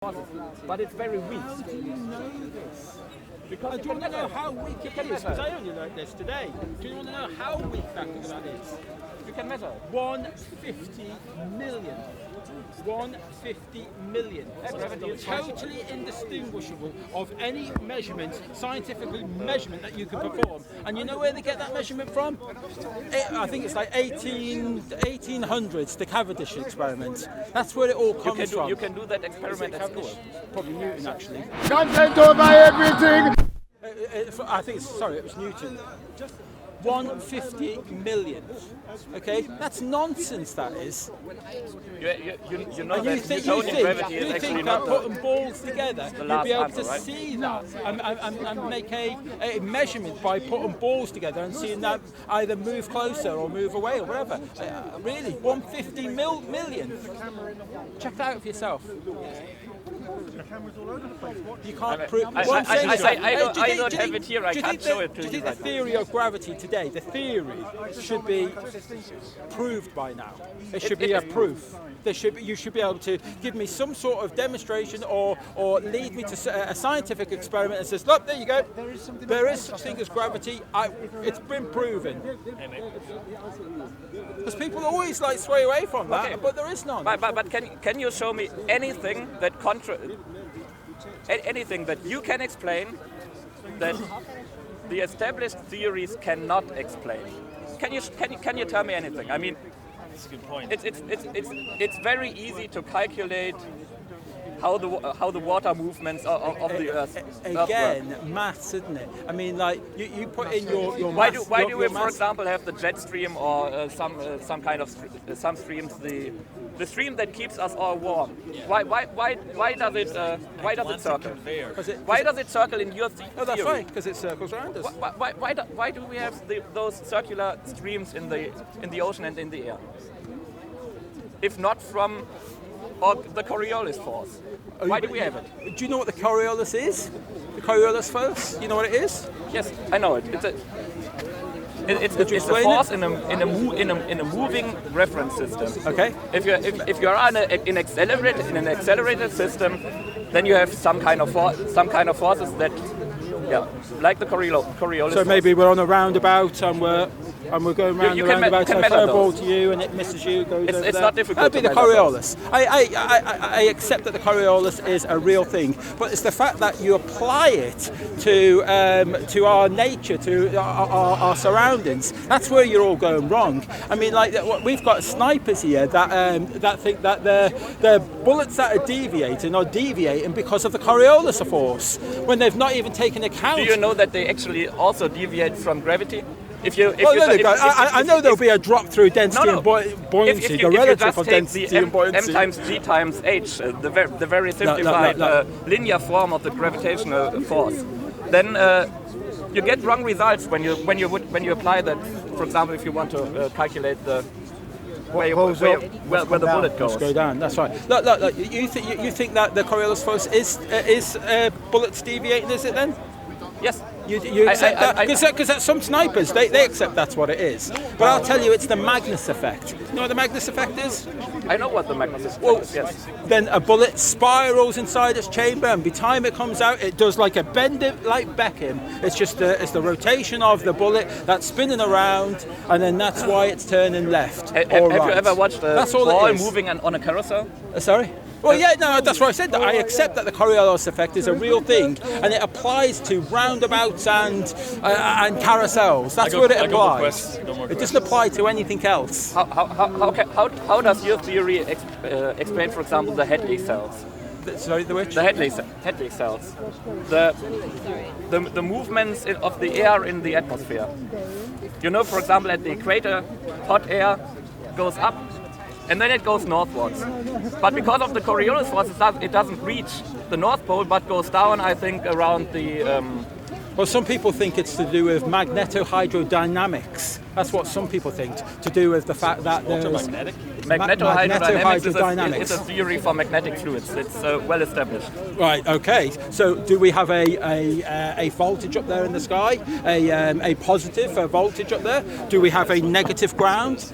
but it's very weak. How do you know this? Because do you want to know how weak it is? Because I only learned this today. Do you want to know how weak that is? You can measure 150 million. 150 million. Totally indistinguishable of any measurement, scientifically measurement that you can perform. And you know where they get that measurement from? I think it's like 1800s, the Cavendish experiment. That's where it all comes from. You can do that experiment at school. Probably Newton, actually. Content over everything! I think it was Newton. 150 million. Okay, that's nonsense. That is. You know that Newtonian gravity is actually not putting balls together, you'll be able to right? see that and make a measurement by putting balls together and seeing that either move closer or move away or whatever. Really, 150 million. Check that out for yourself. You can't prove. I don't have it here. I can't show it to you. Do you think the theory of gravity today, the theory, should be proved by now? There should be a proof. You should be able to give me some sort of demonstration or lead me to a scientific experiment that says, look, there you go. There is such thing as gravity. It's been proven. Because people always sway away from that, but there is none. But can you show me anything that anything that you can explain that the established theories cannot explain? Can you tell me anything? I mean, that's a good point. It's very easy to calculate how the water movements of the Earth. Again, maths, isn't it? I mean, you put in your why maths. Why do we, for example, have the jet stream or some kind of some streams the stream that keeps us all warm? Yeah. Why does it circle? Why does it circle in your theory? Oh, that's right, because it circles around us. Why do we have those circular streams in the ocean and in the air? If not from the Coriolis force. Why do we have it? Do you know what the Coriolis is? The Coriolis force? You know what it is? Yes, I know it. It's a force in a moving reference system. Okay. If you're in an accelerated system, then you have some kind of forces that, like the Coriolis. So maybe we're on a roundabout and we're going round the roundabout. So I throw a ball to you and it misses you. It's not difficult. That'd be the Coriolis. I accept that the Coriolis is a real thing, but it's the fact that you apply it to our nature, to our surroundings. That's where you're all going wrong. I mean, we've got snipers here that think that the bullets that are deviating because of the Coriolis force when they've not even taken account. Do you know that they actually also deviate from gravity? I know there'll be a drop through density and buoyancy, the relative of density and buoyancy. M times G times H, the very simplified linear form of the gravitational force, then you get wrong results when you apply that. For example, if you want to calculate where the bullet goes. Go down. That's right. Look. You think that the Coriolis force is bullets deviating? Is it then? Yes. You accept that? Because some snipers, they accept that's what it is. But I'll tell you, it's the Magnus effect. You know what the Magnus effect is? I know what the Magnus effect is, yes. Then a bullet spirals inside its chamber, and by the time it comes out, it does like a bend like Beckham. It's just it's the rotation of the bullet that's spinning around, and then that's why it's turning left. Have you ever watched a ball moving on a carousel? Sorry? Well, yeah, no, that's what I said. I accept that the Coriolis effect is a real thing, and it applies to roundabouts and carousels. That's where it applies. It doesn't apply to anything else. How does your theory explain, for example, the Hadley cells? Sorry, the which? The Hadley cells. The movements of the air in the atmosphere. You know, for example, at the equator, hot air goes up. And then it goes northwards. But because of the Coriolis force, it doesn't reach the North Pole, but goes down, I think, around the... Well, some people think it's to do with magnetohydrodynamics. That's what some people think, to do with the fact that there's... Magnetohydrodynamics is a theory for magnetic fluids. It's well established. Right, okay. So do we have a voltage up there in the sky? A positive voltage up there? Do we have a negative ground?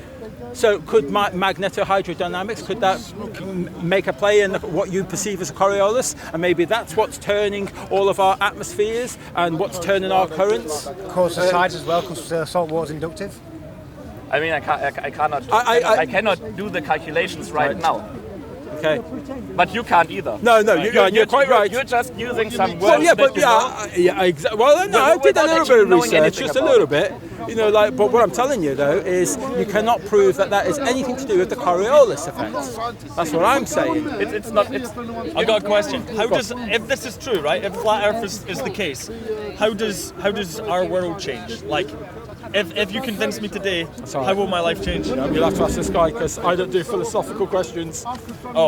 So could magnetohydrodynamics, could that make a play in what you perceive as a Coriolis? And maybe that's what's turning all of our atmospheres and what's turning our currents? Cause the sides as well, because salt water is inductive. I mean, I cannot do the calculations right now. Okay. But you can't either. No, you're quite right. You're just using some words. Well, yeah, that but you know. yeah, exactly. Well, no, I did a little bit of research, just a little bit. You know, like, but what I'm telling you though is you cannot prove that is anything to do with the Coriolis effect. That's what I'm saying. It's not. I've got a question. How does, if this is true, right? If flat Earth is the case, how does our world change? Like, if you convince me today, how will my life change? You'll have to ask this guy because I don't do philosophical questions. Oh.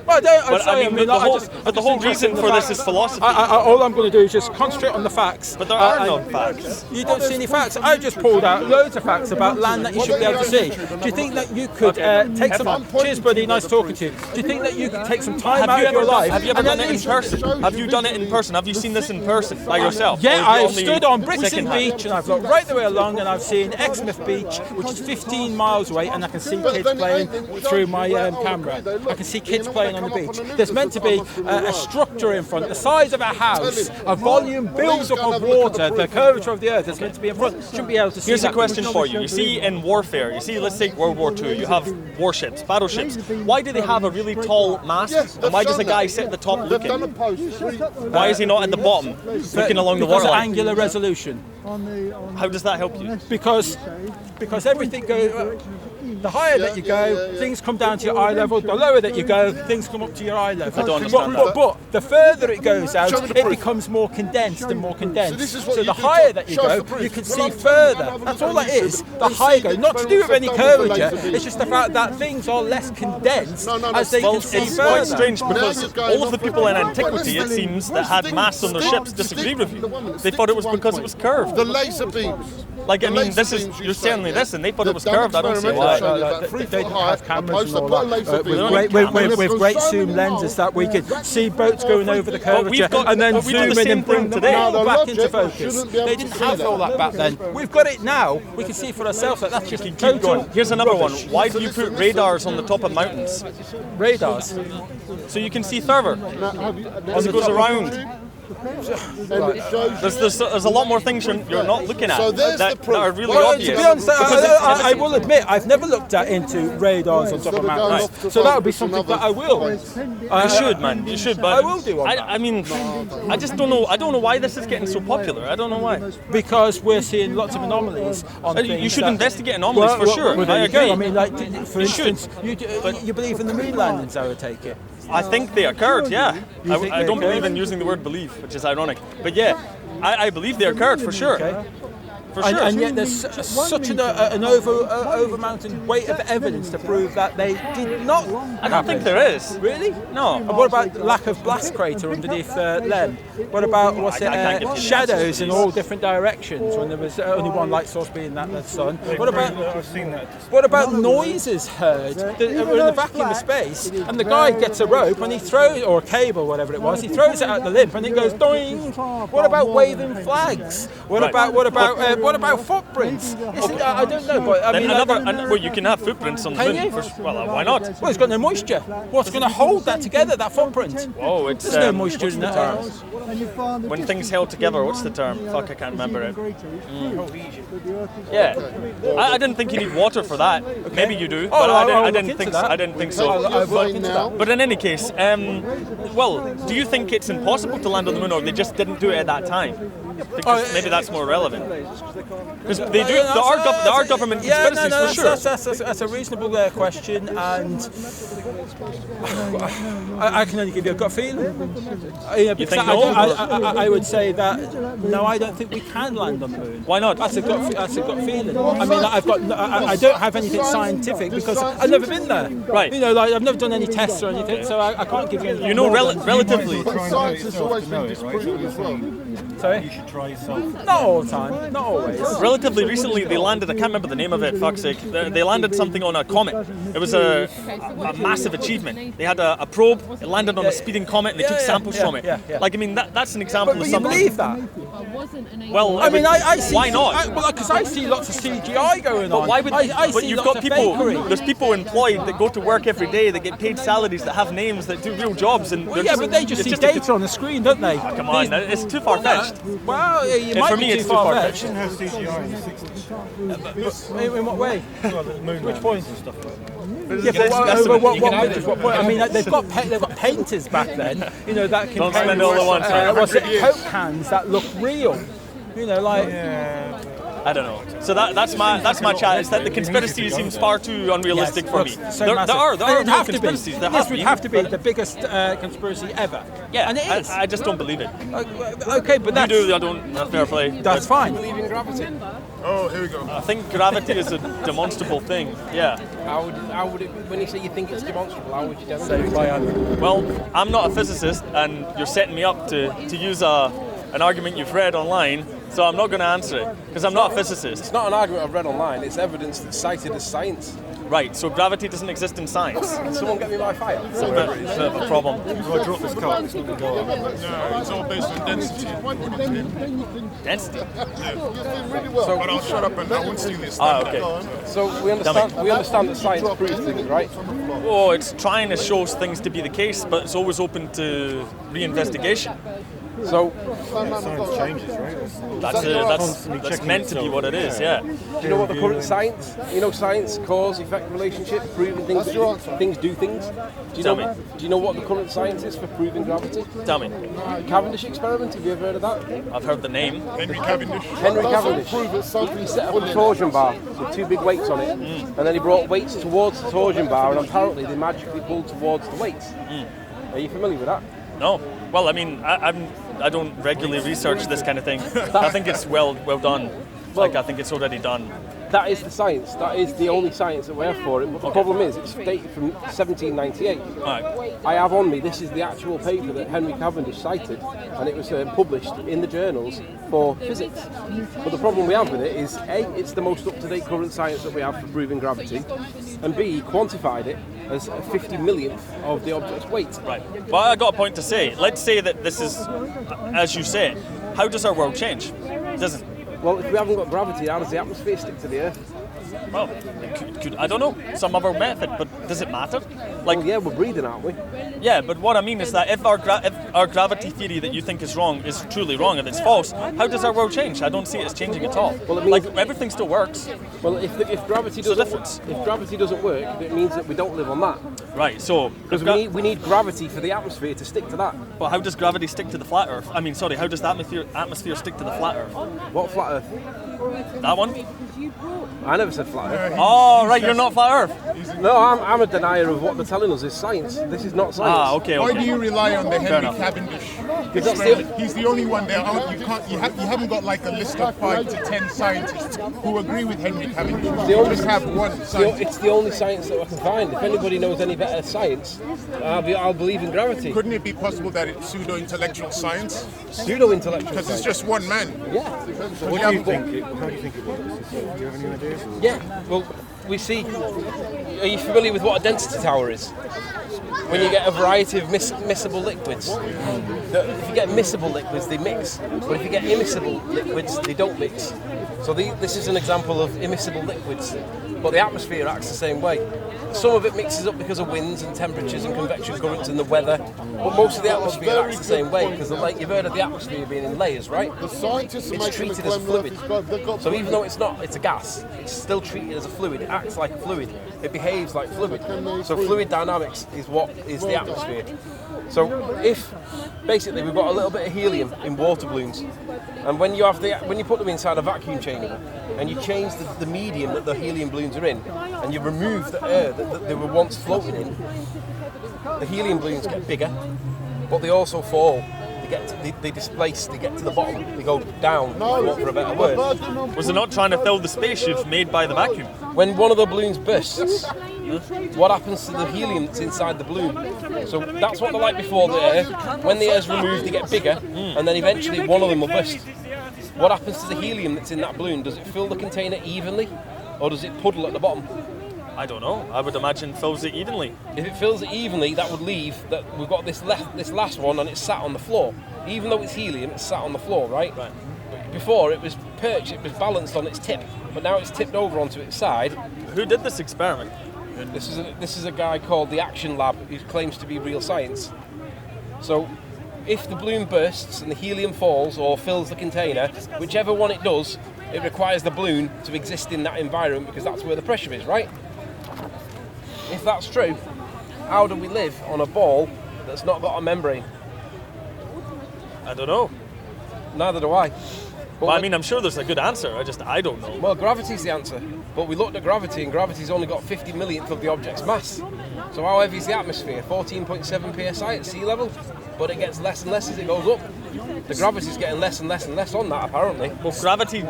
Well, the whole reason for this is philosophy. All I'm going to do is just concentrate on the facts. But there are no facts. You don't see any facts. I just pulled out loads of facts about land that you should be able to see. Do you think that you could take some... Cheers, buddy. Nice talking to you. Do you think that you could take some time out of your life... Have you ever done it in person? Have you done it in person? Have you seen this in person by yourself? Yeah, I've stood on Brixton Beach and I've looked right the way along and I've seen Exmouth Beach, which is 15 miles away, and I can see kids playing through my camera. I can see kids playing on the beach. There's meant to be a structure in front, the size of a house, a volume builds up of water, the curvature of the earth is meant to be in front. Shouldn't be able to see. Here's a question for you. You see in warfare, let's take World War II, you have warships, battleships. Why do they have a really tall mast? And why does a guy sit at the top looking? Why is he not at the bottom, looking along the waterline? Because of angular resolution. How does that help you? Because everything goes... The higher that you go, things come down to your eye level. The lower that you go, things come up to your eye level. I don't understand that. But the further it goes out, it becomes more condensed and more condensed. So the higher that you go, you can see further. That's all it is. The higher you go, not to do with any curvature. It's just the fact that things are less condensed as they can see it's further. quite strange because all of the people in antiquity, it seems, that had masts on their ships disagreed with you. They thought it was because it was curved. The laser beams. Like, I mean, you're saying this, and they thought it was curved. I don't see why. They have cameras and all that with great zoom lenses that we can see boats going over the curvature and then zoom in and bring them back into focus. They didn't have all that back then. We've got it now. We can see for ourselves that that's just total. Here's another one. Why do you put radars on the top of mountains? Radars? So you can see further as it goes around. There's a lot more things you're not looking at that are really obvious. To be honest, I will admit I've never looked into radars on top of mountains, so that would be something that I will. You should, man. You should. But I will do. I mean, I just don't know. I don't know why this is getting so popular. I don't know why. Because we're seeing lots of anomalies on things. You should investigate anomalies for sure. Well, I agree. I mean, like for instance, you believe in the moon landings, I would take it. I think they occurred, yeah. I don't believe in using the word believe, which is ironic. But yeah, I believe they occurred for sure. Okay. For sure. And yet there's such an over-mountain weight of evidence to prove that they did not I don't think there is. Really? No. And what about lack of blast crater underneath Lem? What about shadows in all different directions when there was only one light source being the sun? What about noises heard? We're in the vacuum of space, and the guy gets a rope and he throws, or a cable, whatever it was, he throws it out the limb and it goes doing. What about waving flags? What about footprints? I don't know, but I mean, well, you can have footprints on the moon. Well, why not? Well, it's got no moisture. What's going to hold that together? That footprint? Oh, it's there's no moisture in that. When things held together, what's the term? Fuck, I can't remember it. Yeah, I didn't think you need water for that. Okay. Maybe you do, but I didn't think so. But in any case, well, do you think it's impossible to land on the moon, or they just didn't do it at that time? Because maybe that's more relevant. Because they do. There are government conspiracies for sure. That's a reasonable question, and I can only give you a gut feeling. You think no? I would say that no, I don't think we can land on the moon. Why not? That's a gut feeling. I mean, I don't have anything scientific because I've never been there. Right. You know, like I've never done any tests or anything, so I can't give you anything. You know, relatively. Science has always been disproven as well. Sorry? You should try yourself. Not all the time, not always. Relatively recently, they landed, I can't remember the name of it, fuck's sake. They landed something on a comet. It was a massive achievement. They had a probe, it landed on a speeding comet, and they took samples from it. Like, I mean, that's an example of something. But you believe that? Well, I mean, I see. why not? Because I see lots of CGI going on. But why would? I but see you've lots got of people. fakery. There's people employed that go to work every day that get paid salaries that have names that do real jobs, and Well, yeah, but they just it's see data on the screen, don't they? Come on, it's too far fetched. Well, it might for be me, too it's too far-fetched. far-fetched. Didn't have CGI in the 60s. In what way? Which points and stuff like that. Yeah, but what point? I mean, they've got painters back then, you know, that can Don't paint, spend all the ones, right? what's it, Coke cans that look real, you know, like. I don't know. So that's my chat. Is that the conspiracy seems far too unrealistic for me. So There massive. are And real it'd have to be. conspiracies. There This would have to be but- the biggest conspiracy ever. Yeah, and it is. I just don't believe it. Okay, but You that's do. I don't. That's fair play. that's fine. Believe in gravity. Oh, here we go. I think gravity is a demonstrable thing. Yeah. How would it, when you say you think it's demonstrable, how would you demonstrate it? Well, I'm not a physicist, and you're setting me up to use an argument you've read online. So I'm not going to answer it because I'm not a physicist. It's not an argument I've read online, it's evidence that's cited as science. Right. So gravity doesn't exist in science. Can someone get me my file? It's a bit of a problem. If I drop this card, it's not going to go up. No, it's all based on density. Density. But I'll shut up and I won't steal this. Okay. So we understand that science proves things, right? Oh, it's trying to show things to be the case, but it's always open to reinvestigation. So Science changes, right? That's meant to be what it is. Yeah. do you know what the current science? You know, science, cause, effect relationship, proving things things do things. Do Tell me. you know what the current science is for proving gravity? Tell me. Cavendish experiment. Have you ever heard of that? I've heard the name. Henry Cavendish. Henry Cavendish. He set up a torsion bar with two big weights on it, and then he brought weights towards the torsion bar, and apparently they magically pulled towards the weights. Are you familiar with that? No. Well, I mean, I don't regularly research this kind of thing. I think it's well done. Like I think it's already done. That is the science. That is the only science that we have for it. But the problem is, it's dated from 1798. Right. I have on me, this is the actual paper that Henry Cavendish cited, and it was published in the journals for physics. But the problem we have with it is, A, it's the most up-to-date current science that we have for proving gravity, and B, he quantified it as a 50 millionth of the object's weight. Right. Well, I got a point to say. Let's say that this is, as you say, how does our world change? It doesn't. Well, if we haven't got gravity, how does the atmosphere stick to the Earth? Well, I don't know. Some other method, but does it matter? Like, Well, yeah, we're breathing, aren't we? yeah, but what I mean is that if our gravity theory that you think is wrong is truly wrong and it's false, how does our world change? I don't see it as changing at all. Well, it means- like everything still works. Well, if gravity It's a doesn't difference. if gravity doesn't work, it means that we don't live on that. Right. So, Because we need gravity for the atmosphere to stick to that. But how does gravity stick to the flat Earth? I mean, sorry, how does the atmosphere stick to the flat Earth? What flat Earth? That one? I never said flat Earth. Oh, right, you're not flat Earth. No, I'm a denier of what they're telling us is science. This is not science. Ah, okay, Why okay. do you rely on the Henry enough. Cavendish Because that's experiment? He's the only one there. You haven't got like a list of 5 to 10 scientists who agree with Henry Cavendish. You just have one scientist. It's the only science that I can find. If anybody knows any better science, I'll believe in gravity. Couldn't it be possible that it's pseudo-intellectual science? Pseudo-intellectual Because it's science. just one man. Yeah. What do you think? How do you think it works? Do you have any ideas? Yeah. Well, we see. Are you familiar with what a density tower is? When you get a variety of miscible liquids. If you get miscible liquids, they mix. But if you get immiscible liquids, they don't mix. So this is an example of immiscible liquids. But the atmosphere acts the same way. Some of it mixes up because of winds and temperatures and convection currents and the weather. But most of the atmosphere acts the same way because you've heard of the atmosphere being in layers, right? The scientists are It's making the treated as claim fluid. they've got So even though it's a gas, it's still treated as a fluid. It acts like a fluid. It behaves like fluid. So fluid dynamics is what is the atmosphere. So if basically we've got a little bit of helium in water balloons, and when you put them inside a vacuum chamber and you change the medium that the helium balloons are in, and you remove the air that they were once floating in, the helium balloons get bigger, but they also fall. They displace, they get to the bottom, they go down, for a better word. Was it not trying to fill the space you've made by the vacuum? When one of the balloons bursts, what happens to the helium that's inside the balloon? So that's what they're like before the air. When the air's removed, they get bigger, and then eventually one of them will burst. What happens to the helium that's in that balloon? Does it fill the container evenly, or does it puddle at the bottom? I don't know. I would imagine fills it evenly. If it fills it evenly, that would leave that we've got this last one and it's sat on the floor. Even though it's helium, it's sat on the floor, right? Right. before it was perched, it was balanced on its tip, but now it's tipped over onto its side. Who did this experiment? This is a guy called the Action Lab who claims to be real science. So, if the balloon bursts and the helium falls or fills the container, whichever one it does, it requires the balloon to exist in that environment because that's where the pressure is, right? If that's true, how do we live on a ball that's not got a membrane? I don't know. Neither do I. Well, I mean, I'm sure there's a good answer. I don't know. Well, gravity's the answer. But we looked at gravity, and gravity's only got 50 millionth of the object's mass. So how heavy is the atmosphere? 14.7 psi at sea level. But it gets less and less as it goes up. The gravity's getting less and less and less on that, apparently. Well, gravity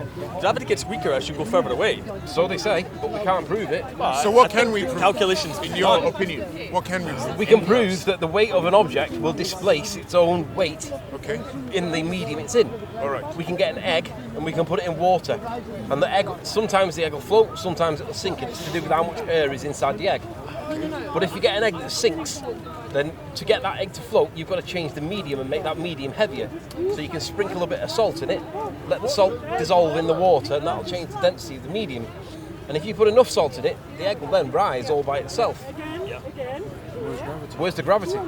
gets weaker as you go further away. So they say, but we can't prove it. Well, So what can we prove? Calculations. In your opinion, what can we prove? We can prove that the weight of an object will displace its own weight Okay. in the medium it's in. All right. We can get an egg and we can put it in water. And the egg, sometimes the egg will float, sometimes it will sink, and it's to do with how much air is inside the egg. But if you get an egg that sinks, then to get that egg to float, you've got to change the medium and make that medium heavier. So you can sprinkle a bit of salt in it, let the salt dissolve in the water, and that'll change the density of the medium. And if you put enough salt in it, the egg will then rise all by itself. Yeah. Where's the gravity?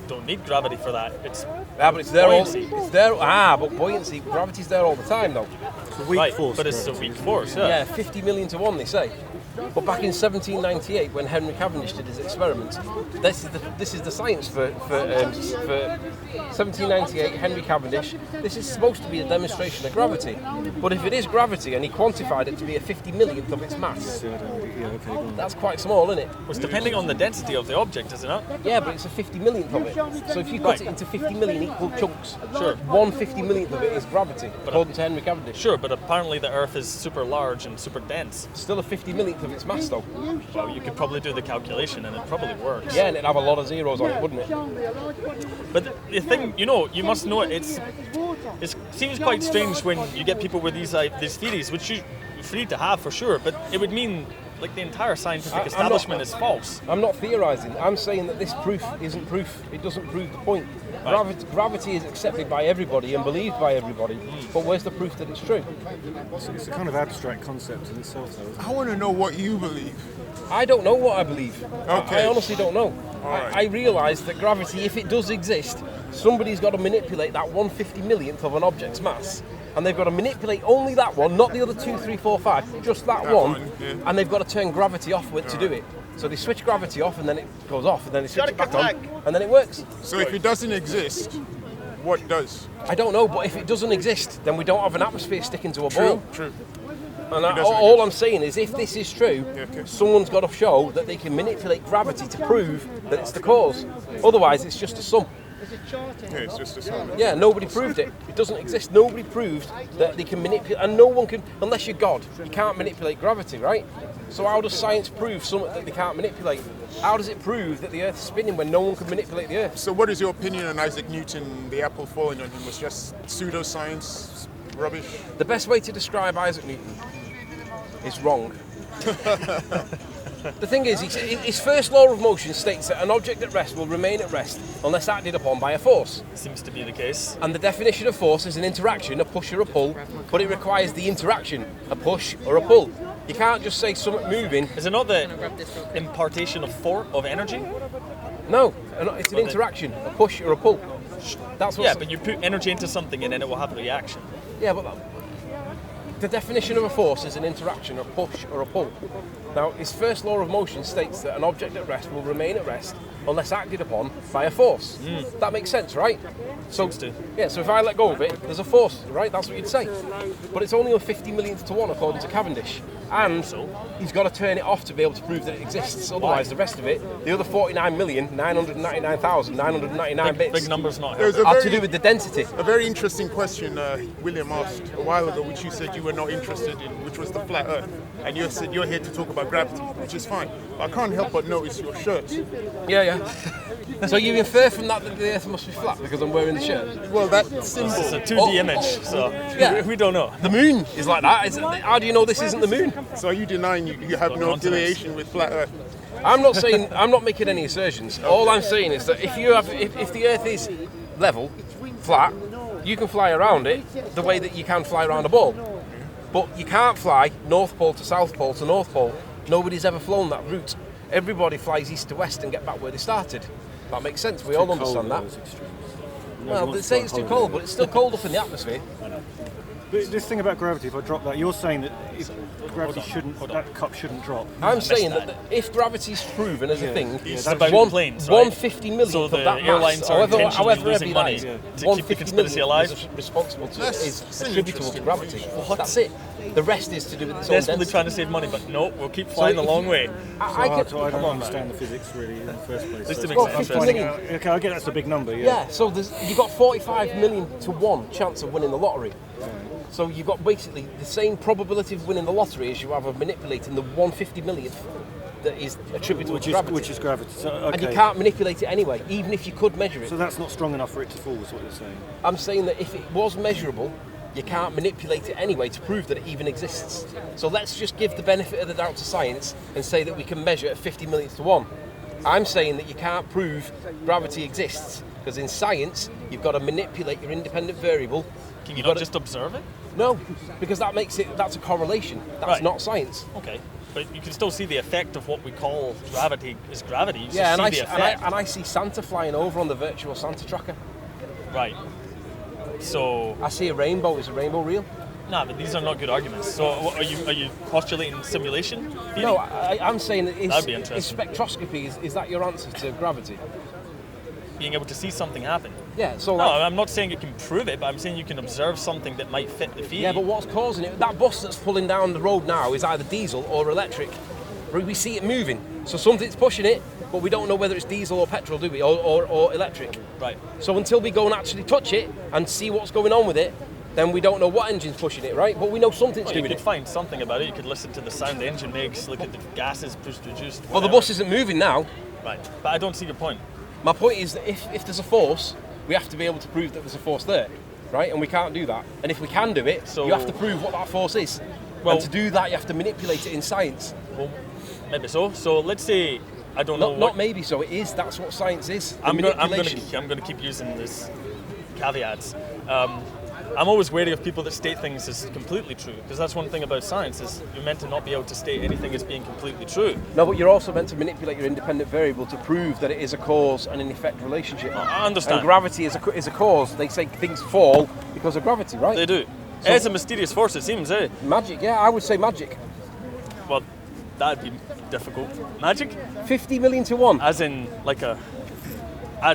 Don't need gravity for that. It's But it's there buoyancy. all. It's there. But buoyancy, gravity's there all the time, though. It's a weak right, force. but it's a weak force. Yeah, 50 million to 1, they say. But back in 1798, when Henry Cavendish did his experiments, this is the science for 1798. Henry Cavendish. This is supposed to be a demonstration of gravity. But if it is gravity, and he quantified it to be a 50 millionth of its mass, that's quite small, isn't it? Well, it's depending on the density of the object, isn't it? Yeah, but it's a 50 millionth of it. So if you cut it into 50 million equal chunks, Sure. 1/50 millionth of it is gravity, according to Henry Cavendish. Sure, but apparently the Earth is super large and super dense. Still a 50 millionth of its mass, though. Well, you could probably do the calculation and it probably works. Yeah, and it'd have a lot of zeros on it, wouldn't it? But the thing, you must know it seems quite strange when you get people with these theories, which you're free to have for sure, but it would mean like the entire scientific establishment is false. I'm not theorising. I'm saying that this proof isn't proof. It doesn't prove the point. Gravity is accepted by everybody and believed by everybody, but where's the proof that it's true? It's a kind of abstract concept in itself, though, isn't it? I want to know what you believe. I don't know what I believe. Okay. I honestly don't know. right. I realise that gravity, if it does exist, somebody's got to manipulate that 1/50 millionth of an object's mass. And they've got to manipulate only that one, not the other 2, 3, 4, 5, just that one. yeah. And they've got to turn gravity off to do it. So they switch gravity off and then it goes off, and then they switch it back on, and then it works. So if it doesn't exist, what does? I don't know, but if it doesn't exist, then we don't have an atmosphere sticking to a ball. True. And doesn't all exist. I'm saying is, if this is true, okay. someone's got to show that they can manipulate gravity to prove that it's the cause. Otherwise, it's just a sum. Yeah, it's just a sum. Yeah, nobody proved it. It doesn't exist. Nobody proved that they can manipulate, and no one can, unless you're God, you can't manipulate gravity, right? So how does science prove something that they can't manipulate? How does it prove that the Earth's spinning when no one can manipulate the Earth? So what is your opinion on Isaac Newton, the apple falling on him was just pseudoscience, rubbish? The best way to describe Isaac Newton is wrong. The thing is, his first law of motion states that an object at rest will remain at rest unless acted upon by a force. Seems to be the case. And the definition of force is an interaction, a push or a pull, but it requires the interaction, a push or a pull. You can't just say something moving. Is it not the impartation of energy? No, it's an interaction, a push or a pull. That's what. Yeah, but you put energy into something and then it will have a reaction. Yeah, but the definition of a force is an interaction, a push or a pull. Now, his first law of motion states that an object at rest will remain at rest unless acted upon by a force. That makes sense, right? So, Seems to. yeah, so if I let go of it, there's a force, right? That's what you'd say. But it's only a 50 millionth to 1 according to Cavendish. And he's got to turn it off to be able to prove that it exists. Otherwise, the rest of it, the other 49,999,999 bits, Big numbers not There's helping. a are to very, do with the density. a very interesting question William asked a while ago, which you said you were not interested in, which was the flat Earth. And you said you're here to talk about gravity, which is fine. I can't help but notice your shirt. Yeah. So you infer from that the Earth must be flat because I'm wearing the shirt? Well, that symbol. It's a 2D image, so Yeah. we don't know. The moon is like that. How do you know this isn't the moon? So are you denying you have no Continents. affiliation with flat Earth? I'm not making any assertions. All I'm saying is that if the Earth is level, flat, You can fly around it the way that you can fly around a ball. But you can't fly North Pole to South Pole to North Pole. Nobody's ever flown that route. Everybody flies east to west and get back where they started. That makes sense. We all understand that. Well, they say it's too cold, but it's still cold up in the atmosphere. But this thing about gravity, if I drop that, you're saying that if gravity that cup shouldn't drop. I'm saying that if gravity's proven as a thing, it's about planes, right? 150 million so of that airlines mass, are however intentionally heavy losing that money is, to keep the 150 conspiracy million alive. is responsible to That's is still attributable to interesting. gravity. That's it. The rest is to do with its own Desperately density. trying to save money, but no, we'll keep flying the long way. I don't understand the physics really in the first place. Just to Well, make it 50 interesting. million. Okay, I get that's a big number. Yeah, so you've got 45 million to 1 chance of winning the lottery. So you've got basically the same probability of winning the lottery as you have of manipulating the 150 millionth that is attributable to gravity. Which is gravity. So, okay. And you can't manipulate it anyway, even if you could measure it. So that's not strong enough for it to fall, is what you're saying? I'm saying that if it was measurable, you can't manipulate it anyway to prove that it even exists. So let's just give the benefit of the doubt to science and say that we can measure at 50 millionth to 1. I'm saying that you can't prove gravity exists, because in science, you've got to manipulate your independent variable. Can you not just observe it? No, because that's a correlation. That's Right. not science. Okay, but you can still see the effect of what we call gravity is gravity. You Yeah, see the effect. and I see Santa flying over on the virtual Santa tracker. Right. So, I see a rainbow. Is a rainbow real? nah, but these are not good arguments. So, are you postulating simulation theory? No, I'm saying that That'd be is interesting. spectroscopy, is that your answer to gravity? Being able to see something happen. Yeah, so No, like, I'm not saying it can prove it, but I'm saying you can observe something that might fit the theory. yeah, but what's causing it? That bus that's pulling down the road now is either diesel or electric. We see it moving, so something's pushing it, but we don't know whether it's diesel or petrol, do we? Or electric. Right. So until we go and actually touch it and see what's going on with it, then we don't know what engine's pushing it, right? But we know something's Well, you doing could it. find something about it. You could listen to the sound the engine makes, look at the gases produced. Well, the whatever. bus isn't moving now. Right, but I don't see your point. My point is that if there's a force, we have to be able to prove that there's a force there, right? And we can't do that. And if we can do it, So- you have to prove what that force is. Well- And to do that, you have to manipulate it in science. Well, maybe so. So let's say I don't know. Not maybe so. It is. That's what science is. The I'm manipulation. going to keep using this caveats. I'm always wary of people that state things as completely true, because that's one thing about science is you're meant to not be able to state anything as being completely true. No, but you're also meant to manipulate your independent variable to prove that it is a cause and an effect relationship. I understand. And gravity is a cause. They say things fall because of gravity, right? They do. So- It's a mysterious force, it seems, eh? Magic, yeah, I would say magic. Well, that'd be difficult. Magic? 50 million to 1. As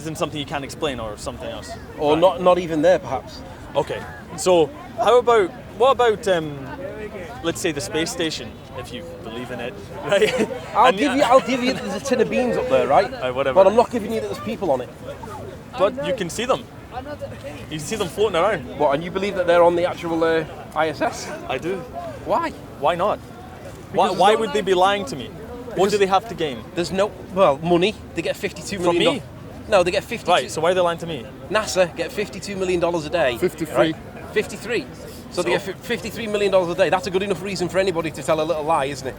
in something you can't explain or something else? Or not even there, perhaps. Okay, so what about let's say the space station, if you believe in it, right? I'll give you that there's a tin of beans up there, right? Whatever. But I'm not giving you that there's people on it. But you can see them. You can see them floating around. What, and you believe that they're on the actual ISS? I do. Why? Why not? Because Why there's would they be lying to me? What do they have to gain? There's no, money. They get $52 From million. me? No, they get 52. Right, so why are they lying to me? NASA get $52 million a day. 53. Right? 53. So they get $53 million a day. That's a good enough reason for anybody to tell a little lie, isn't it?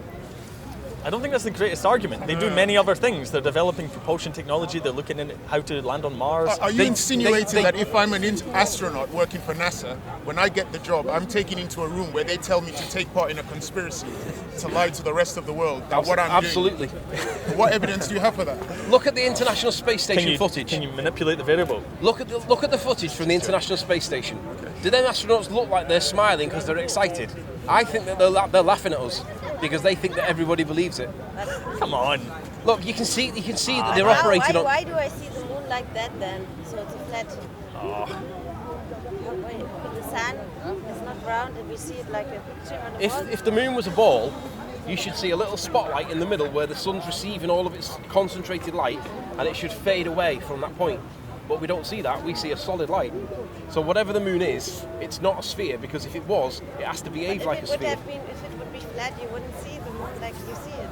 I don't think that's the greatest argument. They do many other things. They're developing propulsion technology. They're looking at how to land on Mars. Are you They- insinuating they- that if I'm an astronaut working for NASA, when I get the job, I'm taken into a room where they tell me to take part in a conspiracy to lie to the rest of the world that what I'm Absolutely. doing? What evidence do you have for that? Look at the International Space Station footage. Can you manipulate the variable? Look at the footage from the International Space Station. Do them astronauts look like they're smiling because they're excited? I think that they're laughing at us because they think that everybody believes it. Come on. Look, you can see that they're operating on. Why do I see the moon like that then? So it's a flat. Wait, but the sun is not round and we see it like a picture on the wall. If the moon was a ball, you should see a little spotlight in the middle where the sun's receiving all of its concentrated light, and it should fade away from that point. But we don't see that. We see a solid light. So whatever the moon is, it's not a sphere, because if it was, it has to behave like a If it would sphere. have been, if it would be flat, you wouldn't see the moon like you see it.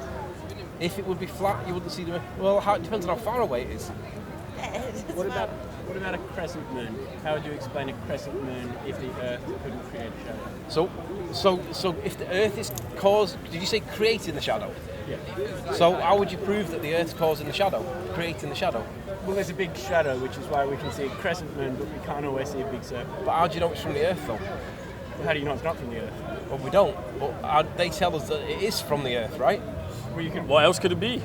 If it would be flat, you wouldn't see the moon. Well, it depends on how far away it is. It's What not- about a crescent moon? How would you explain a crescent moon if the Earth couldn't create a shadow? So if the Earth is did you say creating the shadow? Yeah. So how would you prove that the Earth's causing the shadow, creating the shadow? Well, there's a big shadow, which is why we can see a crescent moon, but we can't always see a big circle. But how do you know it's from the Earth, though? Well, how do you know it's not from the Earth? Well, we don't. But they tell us that it is from the Earth, right? Well, you can. What else could it be?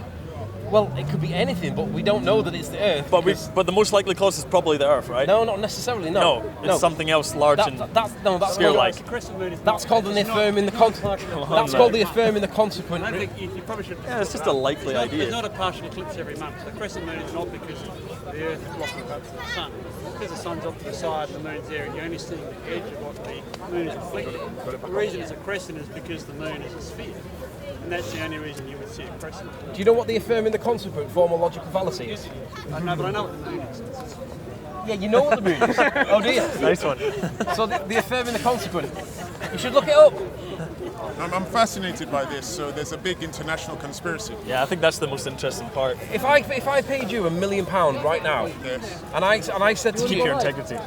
Well, it could be anything, but we don't know that it's the Earth. But the most likely cause is probably the Earth, right? No, not necessarily. No, it's something else large and that's sphere-like. That's called an affirming the That's called the affirming the consequent. I think you probably should. Yeah, it's just a likely idea. There's not a partial eclipse every month. The crescent moon is not because the Earth is blocking up to the sun. Because the sun's off to the side and the moon's there, and you're only seeing the edge of what the moon is reflecting. The reason it's a crescent is because the moon is a sphere. And that's the only reason you would see a crescent. Do you know what the affirming the consequent form of logical fallacy is? I know, but I know what the moon is. Yeah, you know what the moon is. Oh, do you? Nice one. So the affirming the consequent. You should look it up. I'm fascinated by this. So there's a big international conspiracy. Yeah, I think that's the most interesting part. If I paid you £1 million right now, Yes. and I said to Keep you, your integrity.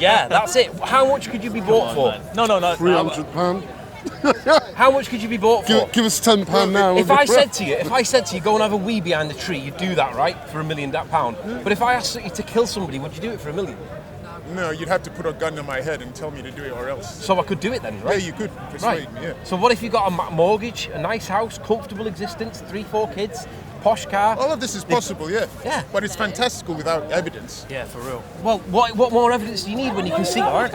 yeah, that's it. How much could you be bought for? No. £300. How much could you be bought for? Give us £10 now. If I said to you, go and have a wee behind the tree, you'd do that, right? For £1 million. But if I asked you to kill somebody, would you do it for £1 million? No, you'd have to put a gun to my head and tell me to do it or else. So I could do it then, right? Yeah, you could persuade me, yeah. So what if you got a mortgage, a nice house, comfortable existence, 3-4 kids, posh car? All of this is possible, yeah. Yeah. But it's fantastical without evidence. Yeah, for real. Well, what more evidence do you need when you can see? What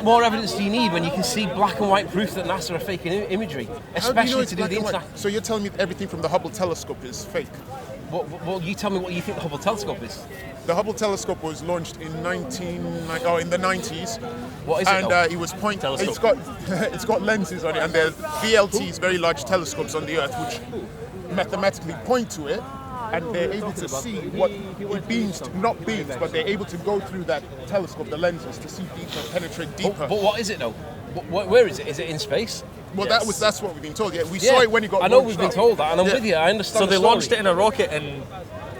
more evidence do you need when you can see black and white proof that NASA are faking imagery, especially it's to do black the and white? international? So you're telling me everything from the Hubble telescope is fake? Well, you tell me what you think the Hubble telescope is. The Hubble telescope was launched in the 90s. What is it? And it was it's got lenses on it, and there's VLTs, very large telescopes on the Earth, which mathematically point to it, and they're able to see what beams, not beams, but they're able to go through that telescope, the lenses, to see deeper, penetrate deeper. But what is it though? Where is it? Is it in space? Well, that's what we've been told. Yeah, we saw it when it got I know launched we've been up. told that, and I'm with you. I understand. So the they story. launched it in a rocket and...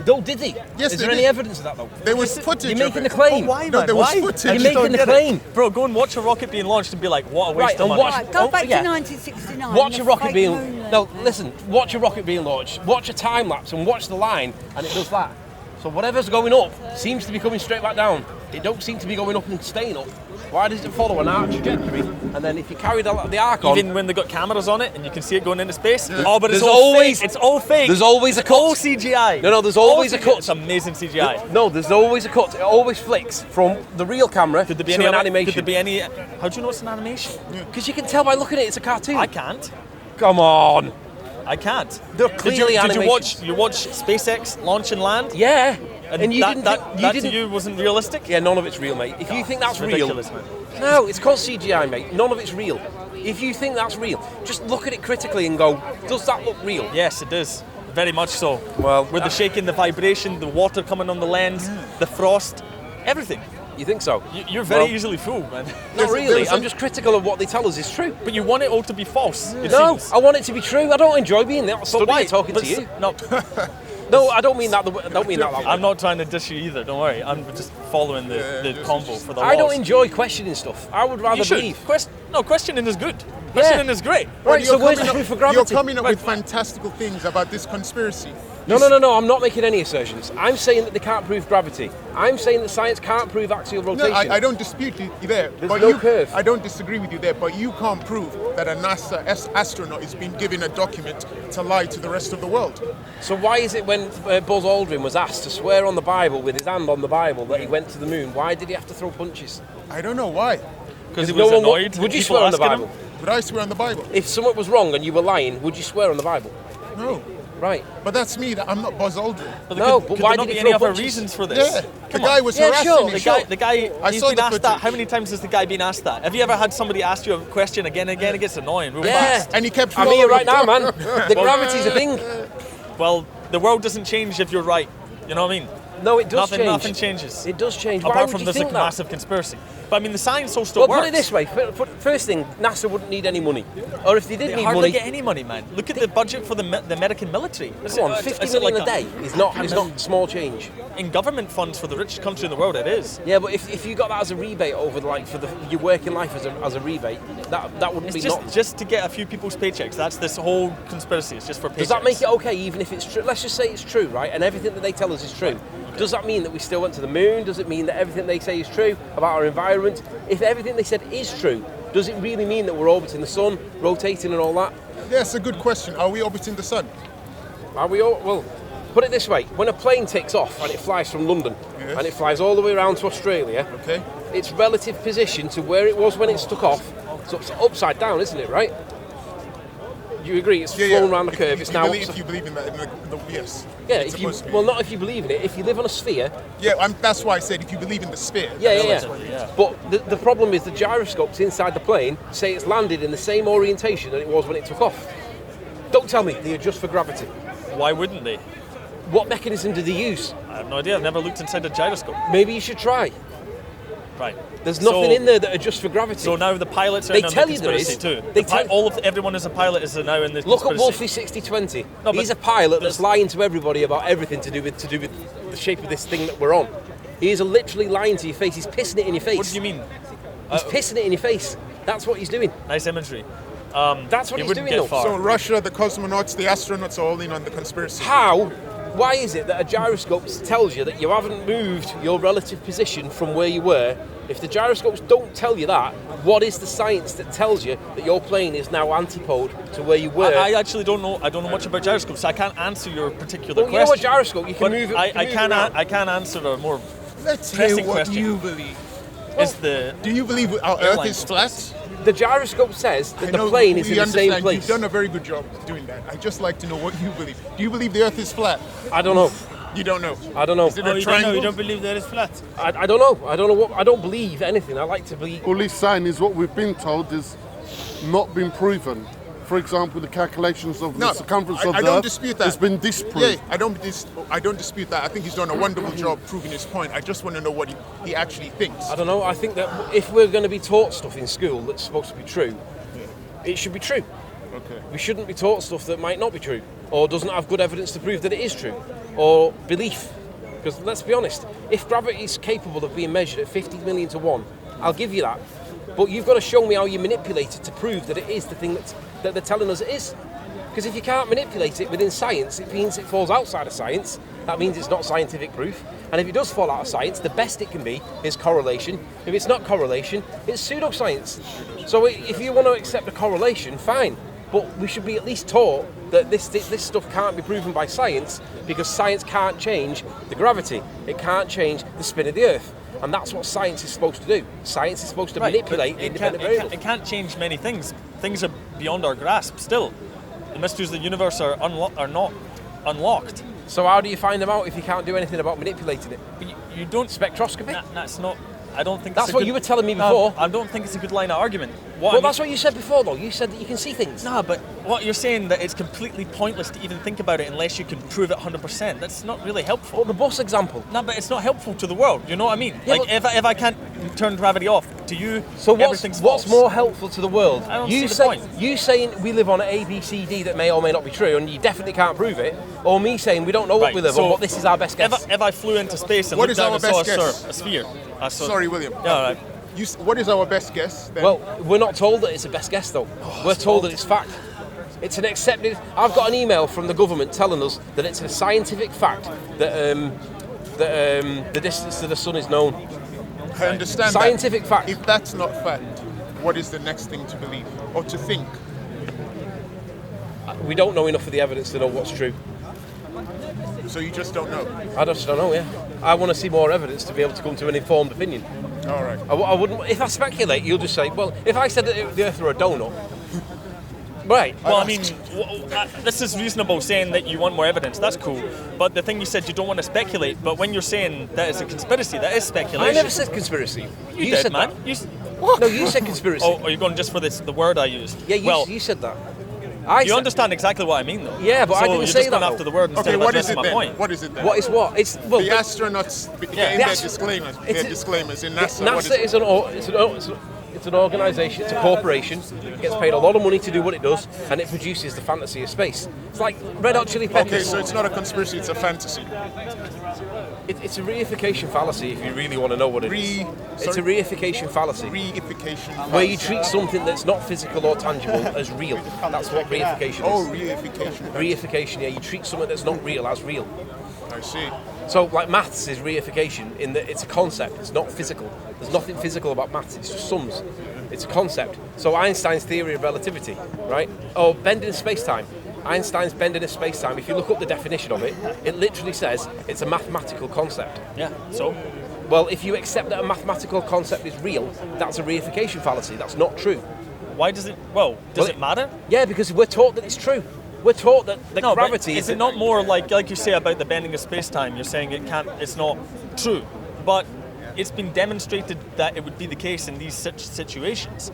No, did he? Yes, Is they there any did. evidence of that though? There was footage. You're making the claim. Why, No, man? there was Why? footage. I You're just making don't the get claim. it. Bro, go and watch a rocket being launched and be like, what a waste Right, of and money. watch- Go back yeah. to 1969. Watch a the rocket fake being moon there. no. Listen, watch a rocket being launched. Watch a time lapse and watch the line, and it does that. So whatever's going up seems to be coming straight back down. It don't seem to be going up and staying up. Why does it follow an arc trajectory? And then if you carry the arc on, Even when they got cameras on it and you can see it going into space. Yeah. Oh, but it's There's all always- fake. It's all fake. there's always a cut. all CGI. No, there's always All a cut. It's amazing CGI. No, there's always a cut. It always flicks from the real camera Could there be to any an other- animation. Could there be any... How do you know it's an animation? Because you can tell by looking at it, it's a cartoon. I can't. Come on. I can't. They're Did clearly you animation. watch SpaceX launch and land? Yeah. And you that, didn't. that, you that didn't. to you wasn't realistic? Yeah, none of it's real, mate. If you think that's It's real, ridiculous, man. no, it's called CGI, mate. None of it's real. If you think that's real, just look at it critically and go, does that look real? Yes, it is. Very much so. Well, With the shaking, the vibration, the water coming on the lens, the frost, everything. you think so? You're very Well, easily fooled, man. Not really. there's I'm just critical of what they tell us is true. But you want it all to be false. It No, seems. I want it to be true. I don't enjoy being that. So why talking But to you? No, No, I don't mean that. I don't mean that. That way. I'm not trying to dish you either. Don't worry. I'm just following the combo for the I don't laws. enjoy questioning stuff. I would rather You should. believe. Questioning is good. Questioning is great. Right, so where's the You're proof for gravity? coming up with fantastical things about this conspiracy. No, I'm not making any assertions. I'm saying that they can't prove gravity. I'm saying that science can't prove axial No, rotation. I don't dispute you there. There's no curve. I don't disagree with you there, but you can't prove that a NASA astronaut is being given a document to lie to the rest of the world. So why is it when Buzz Aldrin was asked to swear on the Bible with his hand on the Bible that he went to the moon, why did he have to throw punches? I don't know why. Because he No was one annoyed. would you people swear on the asking Bible? him. Would I swear on the Bible? If something was wrong and you were lying, would you swear on the Bible? No. Right. But that's me. I'm not Buzz Aldrin. But No, could, but could why there not did be he any throw other punches? reasons for this? Yeah. The Come guy on. was Yeah, harassing sure. him. The guy, I he's saw been the asked that. footage. How many times has the guy been asked that? Have you ever had somebody ask you a question again and again? It gets annoying real Yeah. fast. And he kept I'm here right following now, up. man. The gravity's a thing. Well, the world doesn't change if you're right. You know what I mean? No, it does change. Nothing changes. It does change. Apart Why would from you there's a think that? massive conspiracy. But I mean, the science all still Well, works. put it this way. First thing, NASA wouldn't need any money. Or if they did They need hardly money... get any money, man. Look at the budget for the American military. Come on, 50 million a day is not small change. In government funds for the richest country in the world, it is. Yeah, but if you got that as a rebate over your working life as a rebate, that wouldn't be just to get a few people's paychecks. That's this whole conspiracy. It's just for paychecks. Does that make it okay, even if it's true? Let's just say it's true, right? And everything that they tell us is true. Does that mean that we still went to the moon? Does it mean that everything they say is true about our environment? If everything they said is true, does it really mean that we're orbiting the sun, rotating and all that? That's a good question. Are we orbiting the sun? Are we all? Well, put it this way. When a plane takes off and it flies from London Yes. and it flies all the way around to Australia, Okay. its relative position to where it was when it took off, so it's upside down, isn't it, right? You agree? It's flown around the curve. It's now. If you believe in that, yes. Yeah. It's supposed to be. Well, not if you believe in it. If you live on a sphere. Yeah, that's why I said if you believe in the sphere. Yeah. But the problem is the gyroscopes inside the plane say it's landed in the same orientation that it was when it took off. Don't tell me they adjust for gravity. Why wouldn't they? What mechanism do they use? I have no idea. I've never looked inside a gyroscope. Maybe you should try. Right. There's nothing in there that adjusts for gravity. So now the pilots are They in on tell the you there conspiracy is. too. Everyone is a pilot is now in the Look conspiracy. at Wolfie 6020. No, but He's a pilot that's lying to everybody about everything to do with the shape of this thing that we're on. He is literally lying to your face. He's pissing it in your face. What do you mean? He's pissing it in your face. That's what he's doing. Nice imagery. That's what he's doing, though. So Russia, the cosmonauts, the astronauts are all in on the conspiracy. How? Why is it that a gyroscope tells you that you haven't moved your relative position from where you were? If the gyroscopes don't tell you that, what is the science that tells you that your plane is now antipode to where you were? I actually don't know. I don't know much about gyroscopes, so I can't answer your particular Well, question. you know what gyroscope? You can But move it. I can answer a more Let's hear pressing what question. you believe. Oh. Do you believe our Earth is flat? The gyroscope says that the plane is in the same place. You've done a very good job doing that. I'd just like to know what you believe. Do you believe the Earth is flat? I don't know. You don't know? I don't know. Is it a triangle? You don't believe that it's flat? I don't know. I don't know what. I don't believe anything. I like to believe. All he's saying is what we've been told is not been proven. For example, the calculations of the circumference of I the don't Earth dispute that. has been disproved. Yeah, I don't dispute that. I think he's done a wonderful job proving his point. I just want to know what he actually thinks. I don't know. I think that if we're going to be taught stuff in school that's supposed to be true, it should be true. Okay. We shouldn't be taught stuff that might not be true, or doesn't have good evidence to prove that it is true, or belief. Because let's be honest, if gravity is capable of being measured at 50 million to 1, I'll give you that. But you've got to show me how you manipulate it to prove that it is the thing that they're telling us it is. Because if you can't manipulate it within science, it means it falls outside of science. That means it's not scientific proof. And if it does fall out of science, the best it can be is correlation. If it's not correlation, it's pseudoscience. So if you want to accept a correlation, fine. But we should be at least taught that this stuff can't be proven by science, because science can't change the gravity. It can't change the spin of the Earth. And that's what science is supposed to do. Science is supposed to manipulate independent variables. It can't change many things. Things are beyond our grasp still. The mysteries of the universe are not unlocked. So how do you find them out if you can't do anything about manipulating it? But you don't... Spectroscopy? That's not... I don't think that's what you were telling me before. I don't think it's a good line of argument. That's what you said before, though. You said that you can see things. No, but what you're saying that it's completely pointless to even think about it unless you can prove it 100%. That's not really helpful. Well, the bus example. No, but it's not helpful to the world. You know what I mean? Yeah, like if I can't turn gravity off, to you, so everything's what's false. more helpful to the world? I don't see the point. You saying we live on an A, B, C, D that may or may not be true, and you definitely can't prove it, or me saying we don't know what we live on, but this is our best guess. If I flew into space and looked down and saw a sphere. Sorry, William. Yeah, all right. What is our best guess then? Well, we're not told that it's a best guess, though. We're told that it's fact. It's an accepted... I've got an email from the government telling us that it's a scientific fact that the distance to the sun is known. I understand scientific that. fact. If that's not fact, what is the next thing to believe or to think? We don't know enough of the evidence to know what's true. So you just don't know? I just don't know, yeah. I want to see more evidence to be able to come to an informed opinion. All right. I wouldn't... If I speculate, you'll just say, well, if I said that the Earth were a donut... Right. Well, I mean, this is reasonable saying that you want more evidence. That's cool. But the thing you said, you don't want to speculate. But when you're saying that it's a conspiracy, that is speculation. I never said conspiracy. You did, said man. What? No, you said conspiracy. Oh, are you going just for the word I used? Yeah, you said that. You understand exactly what I mean, though. Yeah, but so I didn't you're say just going that, after the word instead Okay, of what is addressing it my then? point. What is it then? What is what? It's well, the astronauts getting their disclaimers. Their disclaimers in NASA. NASA it's an organisation, it's a corporation, it gets paid a lot of money to do what it does, and it produces the fantasy of space. It's like Red Hot Chili Peppers. Okay, so it's not a conspiracy, it's a fantasy. It's a reification fallacy, if you really want to know what it is. It's a reification fallacy. Reification fallacy. Where you treat something that's not physical or tangible as real. That's what reification is. Oh, reification. Reification, yeah, you treat something that's not real as real. I see. So, like maths is reification in that it's a concept, it's not physical. There's nothing physical about maths, it's just sums. It's a concept. So Einstein's theory of relativity, right? Oh, bending space-time. Einstein's bending of space-time, if you look up the definition of it, it literally says it's a mathematical concept. Yeah, so? Well, if you accept that a mathematical concept is real, that's a reification fallacy. That's not true. Why does it, does it matter? Yeah, because we're taught that it's true. We're taught that gravity is it not more like you say about the bending of space-time, you're saying it's not true, but it's been demonstrated that it would be the case in these situations.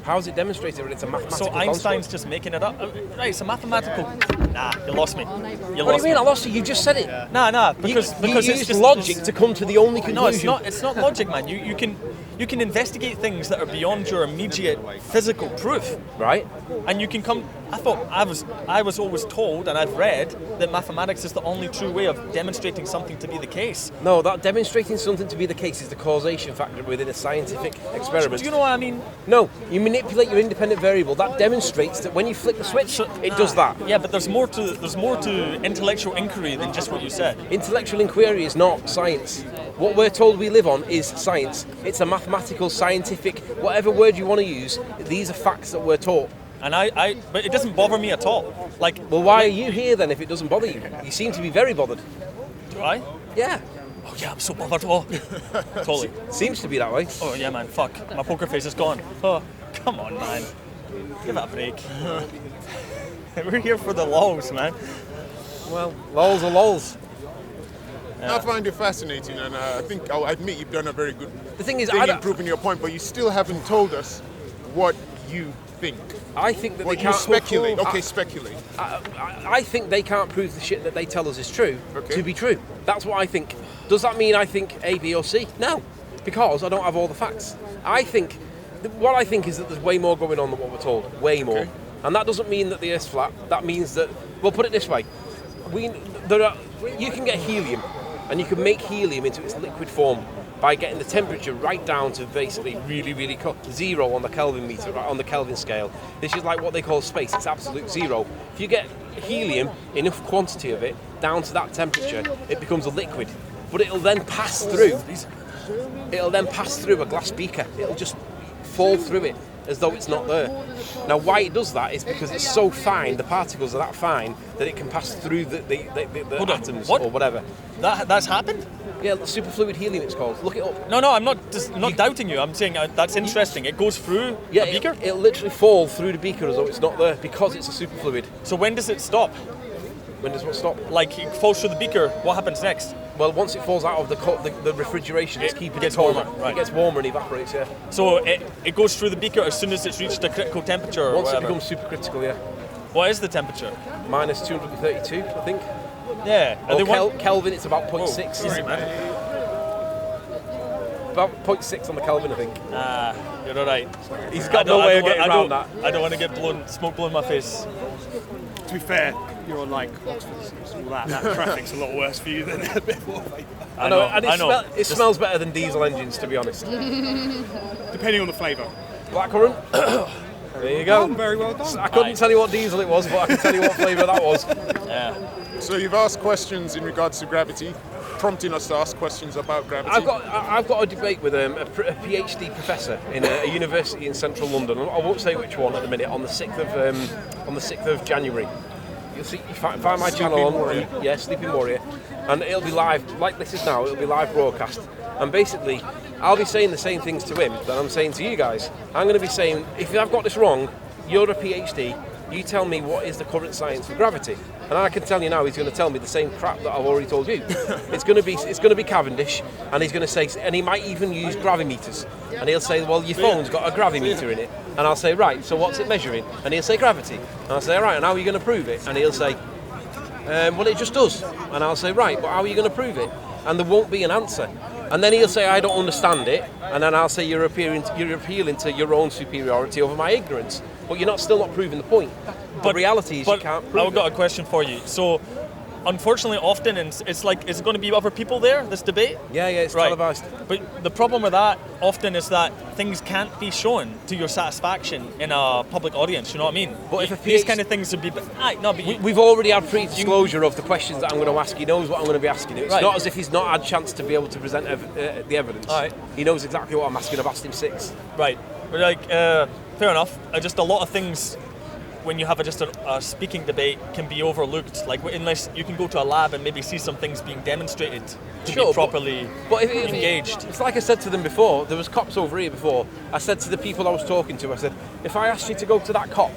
How is it demonstrated when it's a mathematical So Einstein's construct? just making it up? Right, it's a mathematical... Nah, you lost me. What do you mean? I lost you. You just said it. Nah, because you it's used just logic to come to the only conclusion. No, it's not logic, man. You can investigate things that are beyond your immediate physical proof, right? And you can come. I was always told, and I've read that mathematics is the only true way of demonstrating something to be the case. No, that demonstrating something to be the case is the causation factor within a scientific experiment. Do you know what I mean? No, you manipulate your independent variable. That demonstrates that when you flick the switch, it does that. Yeah, but there's more to intellectual inquiry than just what you said. Intellectual inquiry is not science. What we're told we live on is science. It's a mathematical, scientific, whatever word you want to use. These are facts that we're taught. And but it doesn't bother me at all. Like, well, why are you here then if it doesn't bother you? You seem to be very bothered. Do I? Yeah. Oh yeah, I'm so bothered. Oh, totally. Seems to be that way. Oh yeah, man. Fuck, my poker face is gone. Oh, come on, man. Give it a break. We're here for the lols, man. Well, lols are lols. Yeah. I find it fascinating, and I think I'll admit you've done a very good the thing is, in proving your point, but you still haven't told us what you think. I think that what they can't speculate. Okay, speculate. I think they can't prove the shit that they tell us is true to be true. That's what I think. Does that mean I think A, B, or C? No, because I don't have all the facts. What I think is that there's way more going on than what we're told. Way more. Okay. And that doesn't mean that the Earth's flat. That means that, well, put it this way. You can get helium, and you can make helium into its liquid form by getting the temperature right down to basically really, really zero on the Kelvin meter, right, on the Kelvin scale. This is like what they call space. It's absolute zero. If you get helium, enough quantity of it, down to that temperature, it becomes a liquid. But it'll then pass through. It'll then pass through a glass beaker. It'll just fall through it as though it's not there. Now, why it does that is because it's so fine, the particles are that fine, that it can pass through the atoms or whatever. That's happened? Yeah, superfluid helium it's called. Look it up. No, I'm not doubting you. I'm saying that's interesting. It goes through a beaker? It'll literally fall through the beaker as though it's not there because it's a superfluid. So when does it stop? When does what stop? Like, it falls through the beaker, what happens next? Well, once it falls out of the refrigeration, it's keeping it warmer. Right. It gets warmer and evaporates, yeah. So it goes through the beaker as soon as it's reached a critical temperature Once or it becomes supercritical, yeah. What is the temperature? Minus 232, I think. Yeah. Kelvin, it's about 0.6. Easy, man. About 0.6 on the Kelvin, I think. You're alright. He's got no way of getting around that. I don't want to get smoke blown in my face. To be fair, you're on like Oxford, all that traffic's a lot worse for you than before. I know, and it smells better than diesel engines, to be honest. Depending on the flavour. Blackcurrant. There you go. Oh, very well done. I couldn't tell you what diesel it was, but I can tell you what flavour that was. Yeah. So you've asked questions in regards to gravity, prompting us to ask questions about gravity. I've got a debate with a PhD professor in a university in central London. I won't say which one at the minute. On the 6th of January. You'll see. You find my channel on Sleeping Warrior, and it'll be live like this is now. It'll be live broadcast, and basically, I'll be saying the same things to him that I'm saying to you guys. I'm going to be saying, if I've got this wrong, you're a PhD. You tell me what is the current science for gravity, and I can tell you now. He's going to tell me the same crap that I've already told you. It's going to be Cavendish, and he's going to say, and he might even use gravimeters, and he'll say, well, your phone's got a gravimeter in it. And I'll say, right, so what's it measuring? And he'll say gravity. And I'll say, right, and how are you going to prove it? And he'll say, well, it just does. And I'll say, right, but how are you going to prove it? And there won't be an answer. And then he'll say, I don't understand it. And then I'll say, you're appealing to your own superiority over my ignorance. But you're still not proving the point. But the reality is you can't prove I've got a question for you. So, unfortunately, often it's like, is it going to be other people there, this debate? Yeah, it's televised. But the problem with that often is that things can't be shown to your satisfaction in a public audience, you know what I mean? But if these kind of things would be... We've already had pre-disclosure of the questions that I'm going to ask. He knows what I'm going to be asking him. It's not as if he's not had a chance to be able to present the evidence. Right. He knows exactly what I'm asking. I've asked him 6. Right. But fair enough. Just a lot of things... when you have just a speaking debate can be overlooked, like unless you can go to a lab and maybe see some things being demonstrated to be properly engaged. It's like I said to them before, there was cops over here before. I said to the people I was talking to, I said, if I asked you to go to that cop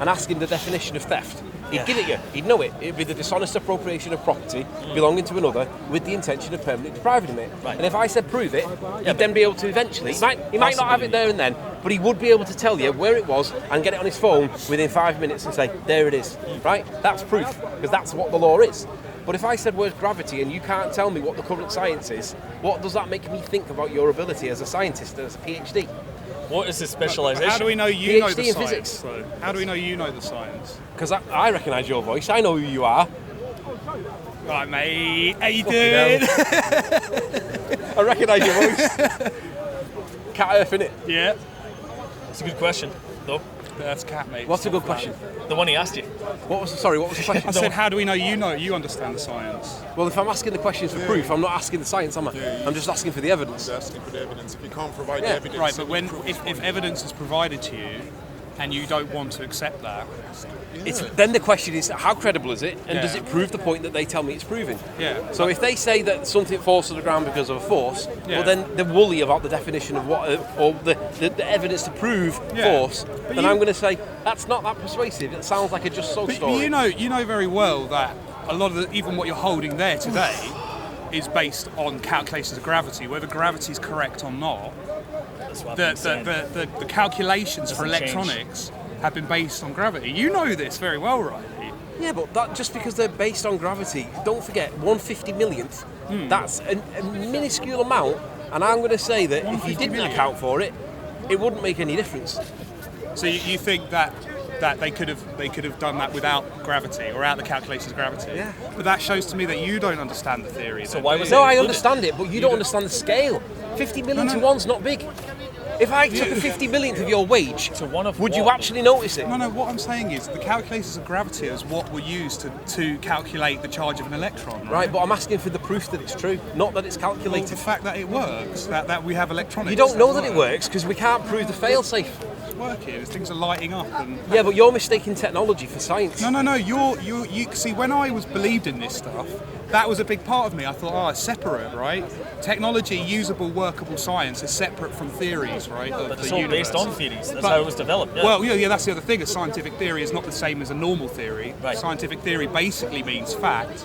and ask him the definition of theft, he'd give it you, he'd know it. It'd be the dishonest appropriation of property belonging to another with the intention of permanently depriving him it. Right. And if I said prove it, he'd then be able to eventually, he might not have it there and then, but he would be able to tell you where it was and get it on his phone within 5 minutes and say, there it is, right? That's proof, because that's what the law is. But if I said where's gravity and you can't tell me what the current science is, what does that make me think about your ability as a scientist, as a PhD? What is the specialisation? How do we know you know PhD the in science? physics. So how do we know you know the science? Because I recognise your voice, I know who you are. Right, mate, how you doing? I recognise your voice. Cat Earth, innit? Yeah. It's a good question, though. That's cat, mate. What's a good question? The one he asked you. What was the question? I said, how do we know you understand the science? Well, if I'm asking the questions for proof, I'm not asking the science, am I? I'm just asking for the evidence. Asking for the evidence. If you can't provide the evidence, Right, but if evidence is provided to you and you don't want to accept that, then the question is, how credible is it, and does it prove the point that they tell me it's proving? Yeah. So if they say that something falls to the ground because of a force, well then they're woolly about the definition of what, or the evidence to prove force. But then I'm going to say that's not that persuasive. It sounds like a just so story. But you know very well that a lot of even what you're holding there today is based on calculations of gravity, whether gravity is correct or not. The calculations for electronics have been based on gravity. You know this very well, Riley. Yeah, but that just because they're based on gravity, don't forget 1/50 millionth. That's a minuscule amount, and I'm going to say that if you didn't account for it, it wouldn't make any difference. So you think that they could have done that without gravity or without the calculations of gravity? Yeah. But that shows to me that you don't understand the theory. So why was No, I understand it, but you don't understand the scale. 50 million to one's not big. If I took a 50 millionth of your wage, would you actually notice it? No, what I'm saying is the calculations of gravity is what were used to calculate the charge of an electron. Right, but I'm asking for the proof that it's true, not that it's calculated. Well, the fact that it works, that we have electronics. You don't know that it works because we can't prove the fail-safe. It's working, things are lighting up. Yeah, but you're mistaking technology for science. No, you see, when I was believed in this stuff, that was a big part of me. I thought, it's separate, right? Technology, usable, workable science is separate from theories, right? But it's all based on theories. That's how it was developed. Yeah. Well, yeah, that's the other thing. A scientific theory is not the same as a normal theory. Right. Scientific theory basically means fact.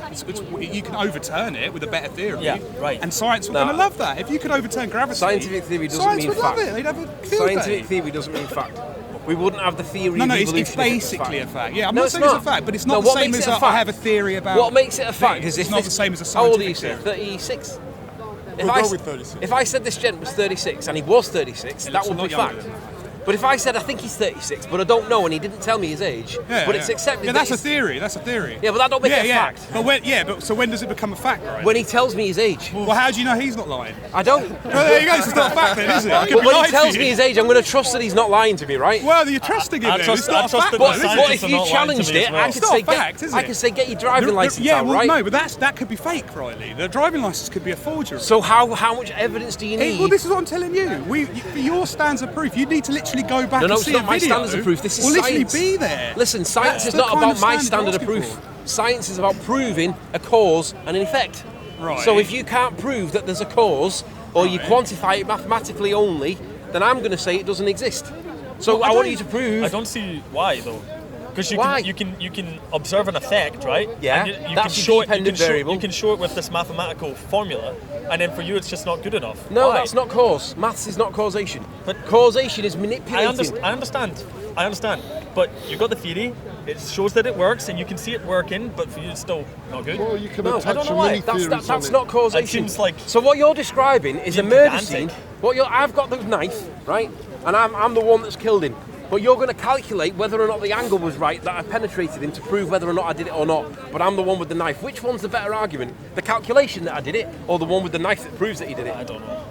You can overturn it with a better theory. Yeah, right. And science would going to love that. If you could overturn gravity, scientific theory doesn't science mean would fact. love it. They'd have a field Scientific day. theory doesn't mean fact. We wouldn't have the theory. No, of it's evolution basically a fact. Yeah, I'm no, not it's saying it's a fact, but it's not the same as I have a theory about. What makes it a fact is if it's not the same as a how old are you, scientific sir? theory. 36. We'll go with 36. If I said this gent was 36 and he was 36, that would be fact. But if I said I think he's 36, but I don't know, and he didn't tell me his age, but it's accepted. Yeah, that's a theory. That's a theory. Yeah, but that don't make it a fact. But so when does it become a fact, right? When he tells me his age. Well, how do you know he's not lying? I don't. Well, there you go. It's not a fact then, is it? But when he tells me his age, I'm going to trust that he's not lying to me, right? Well, you're trusting him. It's not a fact. But if you challenged it, I could say get your driving license out, right? No, but that could be fake, Riley. The driving license could be a forgery. So how much evidence do you need? Well, this is what I'm telling you. For your standards of proof, you need to literally go back and see a my video. standards of proof. This is well, science. Literally be there. Listen, science is not about my standard of proof. Science is about proving a cause and an effect. Right. So if you can't prove that there's a cause, or you quantify it mathematically only, then I'm going to say it doesn't exist. So I want you to prove. I don't see why though. Because Why? you can observe an effect, right? Yeah, And you that's can your show it. dependent variable. You can show it with this mathematical formula, and then for you it's just not good enough. No, Why? that's not cause. Maths is not causation. But causation is manipulating. I understand. But you got the theory. It shows that it works, and you can see it working. But for you, it's still not good. Well, you can No, attach I don't know many why. That's theories on not it. causation. It seems like so what you're describing is a being murder pedantic. scene. I've got the knife, right, and I'm the one that's killed him. But you're going to calculate whether or not the angle was right that I penetrated him to prove whether or not I did it or not. But I'm the one with the knife. Which one's the better argument? The calculation that I did it, or the one with the knife that proves that he did it? I don't know.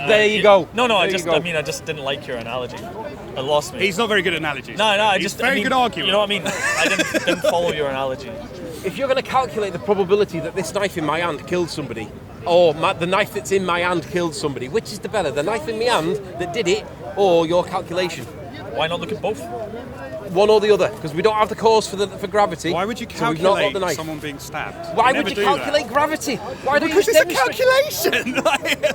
There you go. No, There I you just go. didn't like your analogy. It lost me. He's not very good at analogies. No, I He's just very I mean, good arguer. You know what I mean? I didn't follow your analogy. If you're going to calculate the probability that this knife in my hand killed somebody, or the knife that's in my hand killed somebody, which is the better? The knife in my hand that did it, or your calculation? Why not look at both? One or the other, because we don't have the cause for gravity. Why would you so we've not got calculate the knife. someone being stabbed? Why You would never you do calculate that. gravity? Why don't Because you it's just a calculation.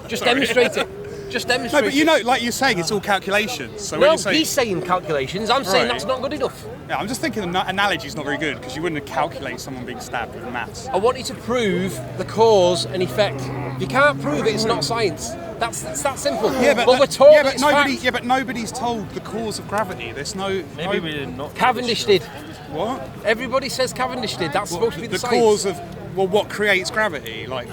Just Sorry. demonstrate it. Just demonstrate No, but you it. know, like you're saying, it's all calculations. So when No, you say, he's saying calculations. I'm saying Right. that's not good enough. yeah, I'm just thinking the analogy's not very good because you wouldn't calculate someone being stabbed with maths. I want you to prove the cause and effect. If you can't prove it, it's not science. That's that simple. But we're told it's fact. but nobody's told the cause of gravity. There's no. Maybe we did not. Cavendish did. What? Everybody says Cavendish did. That's supposed to be the science. cause of what creates gravity? Like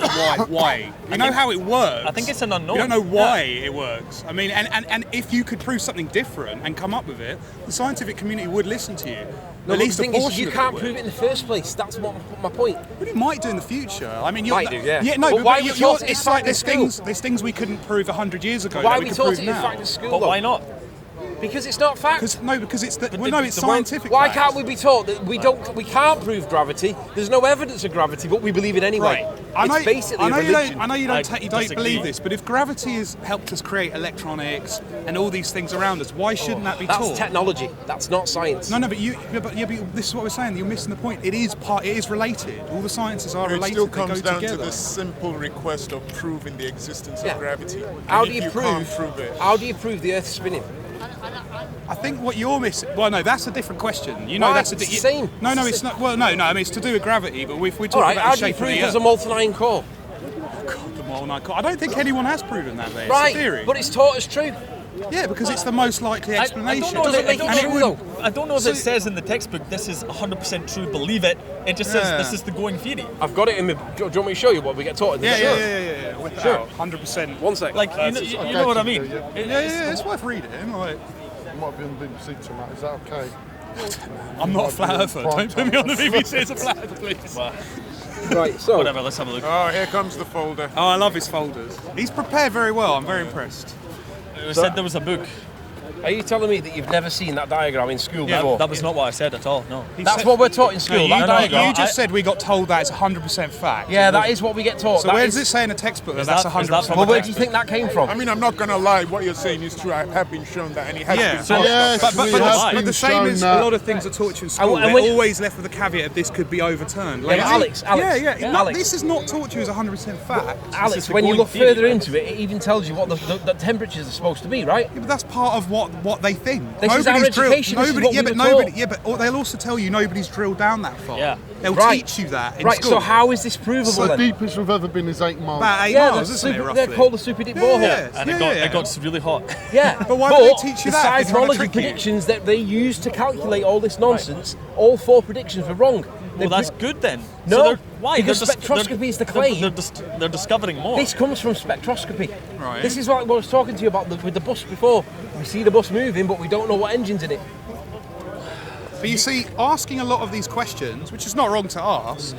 why? You know how it works. I think it's an unknown. You don't know why it works. I mean, and if you could prove something different and come up with it, the scientific community would listen to you. No, At but least the a thing is, portion you of can't would. prove it in the first place. That's what my point. But it might do in the future. I mean, Might do, yeah. Yeah, no, But but, why but we you're, taught it it's as like fact there's in school? there's things we couldn't prove 100 years ago. Why that we can taught prove it in now. fact in school? But though? why not? Because it's not fact. Because it's But no, it's the world- scientific. Why fact. can't we be taught that we can't prove gravity? There's no evidence of gravity, but we believe it anyway. Right. I know, It's basically I know a you religion. don't. I know you I don't. You disagree. don't believe this, but if gravity has helped us create electronics and all these things around us, why shouldn't that be That's taught? technology. That's not science. No, but this is what we're saying. You're missing the point. It is related. All the sciences are It related. still they comes go down together. to the simple request of proving the existence Yeah. of gravity. How And do if you can't prove? prove it? How do you prove the Earth's spinning? I think what you're missing. Well, no, that's a different question. You know, Why? that's It's the same. No, no, It's it's the not. Well, no. I mean, it's to do with gravity. But if we're All talking right. about How the do you shape of prove the there's a Earth, molten iron core? the molten iron core. I don't think anyone has proven that. There, Right. it's a theory. But it's taught as true. Yeah, because it's the most likely I explanation. don't know if Doesn't make it I don't true, know- though. I don't know if it says in the textbook this is 100% true. Believe it. It just says Yeah. this is the going theory. I've got it in my. Do you want me to show you what we get taught in the Yeah, Sure. yeah. Without Sure. 100%. One sec. Like you know what I mean? Yeah, it's worth reading. Like, It might be on the BBC tonight. Is that okay? I'm not a flat earther. Don't put me on the BBC as a flat earther, please. Right. So. Whatever. Let's have a look. Oh, here comes the folder. Oh, I love his folders. He's prepared very well. I'm very impressed. It said there was a book. Are you telling me that you've never seen that diagram in school Yeah, before? that was not what I said at all. No. That's what we're taught in school. No, that you diagram. just said we got told that it's 100% fact. Yeah, that is what we get taught. So That where is- does it say in a textbook that Is that's that- is 100%? that Well, where do you think that came from? I mean, I'm not going to lie. What you're saying is true. I have been shown that, and it has Yeah, been. So- Yes, but we have the been same shown as that. a lot of things are taught you in school. and They're when- always left with the caveat of this could be overturned. Yeah, but Alex, yeah. yeah. No, Alex. this is not taught you as 100% fact. Alex, It's a when you going look theory, further right? into it, it even tells you what the temperatures are supposed to be, right? Yeah, but that's part of what they think. This is our education, this is what we were taught. But they'll also tell you nobody's drilled down that far. Yeah. They'll Right. teach you that in Right, school. so how is this provable The then? deepest we've ever been is 8 miles. About 8 Yeah, miles, that's isn't it, super, roughly? they're called the super deep Yeah, borehole. yeah. And it got really hot. Yeah, But why would they teach you that if The they're gonna seismology trick you? predictions that they use to calculate all this nonsense, all 4 predictions were wrong. Well, that's good then. No, So they're- why? because They're just- spectroscopy is the they're- claim. They're discovering more. This comes from spectroscopy. Right. This is what I was talking to you about with the bus before. We see the bus moving, but we don't know what engine's in it. But you see, asking a lot of these questions, which is not wrong to ask,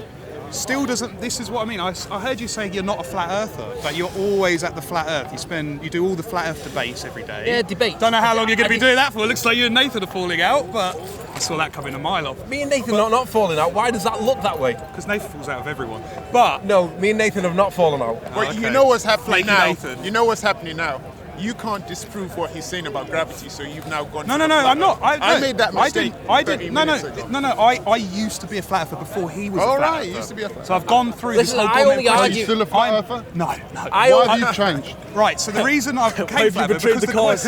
still doesn't. This is what I mean. I heard you say you're not a flat earther, that you're always at the flat Earth. You do all the flat Earth debates every day. Yeah, debate. Don't know how long you're going to I be doing that for. It looks like you and Nathan are falling out, but I saw that coming a mile off. Me and Nathan are not falling out. Why does that look that way? Because Nathan falls out of everyone. But No, me and Nathan have not fallen out. But okay. you know what's happening Flaky now. Nathan. You know what's happening now. you can't disprove what he's saying about gravity, so you've now gone. No, I'm not. I made that mistake. I didn't. I used to be a flat earther before he was. All a flat right, earther. you used to be a flat. So I've gone through Listen, this whole. I only Are argue. you still a flat earther? No. Why have you changed? Right. So the reason I've became flat earther betrayed the cause?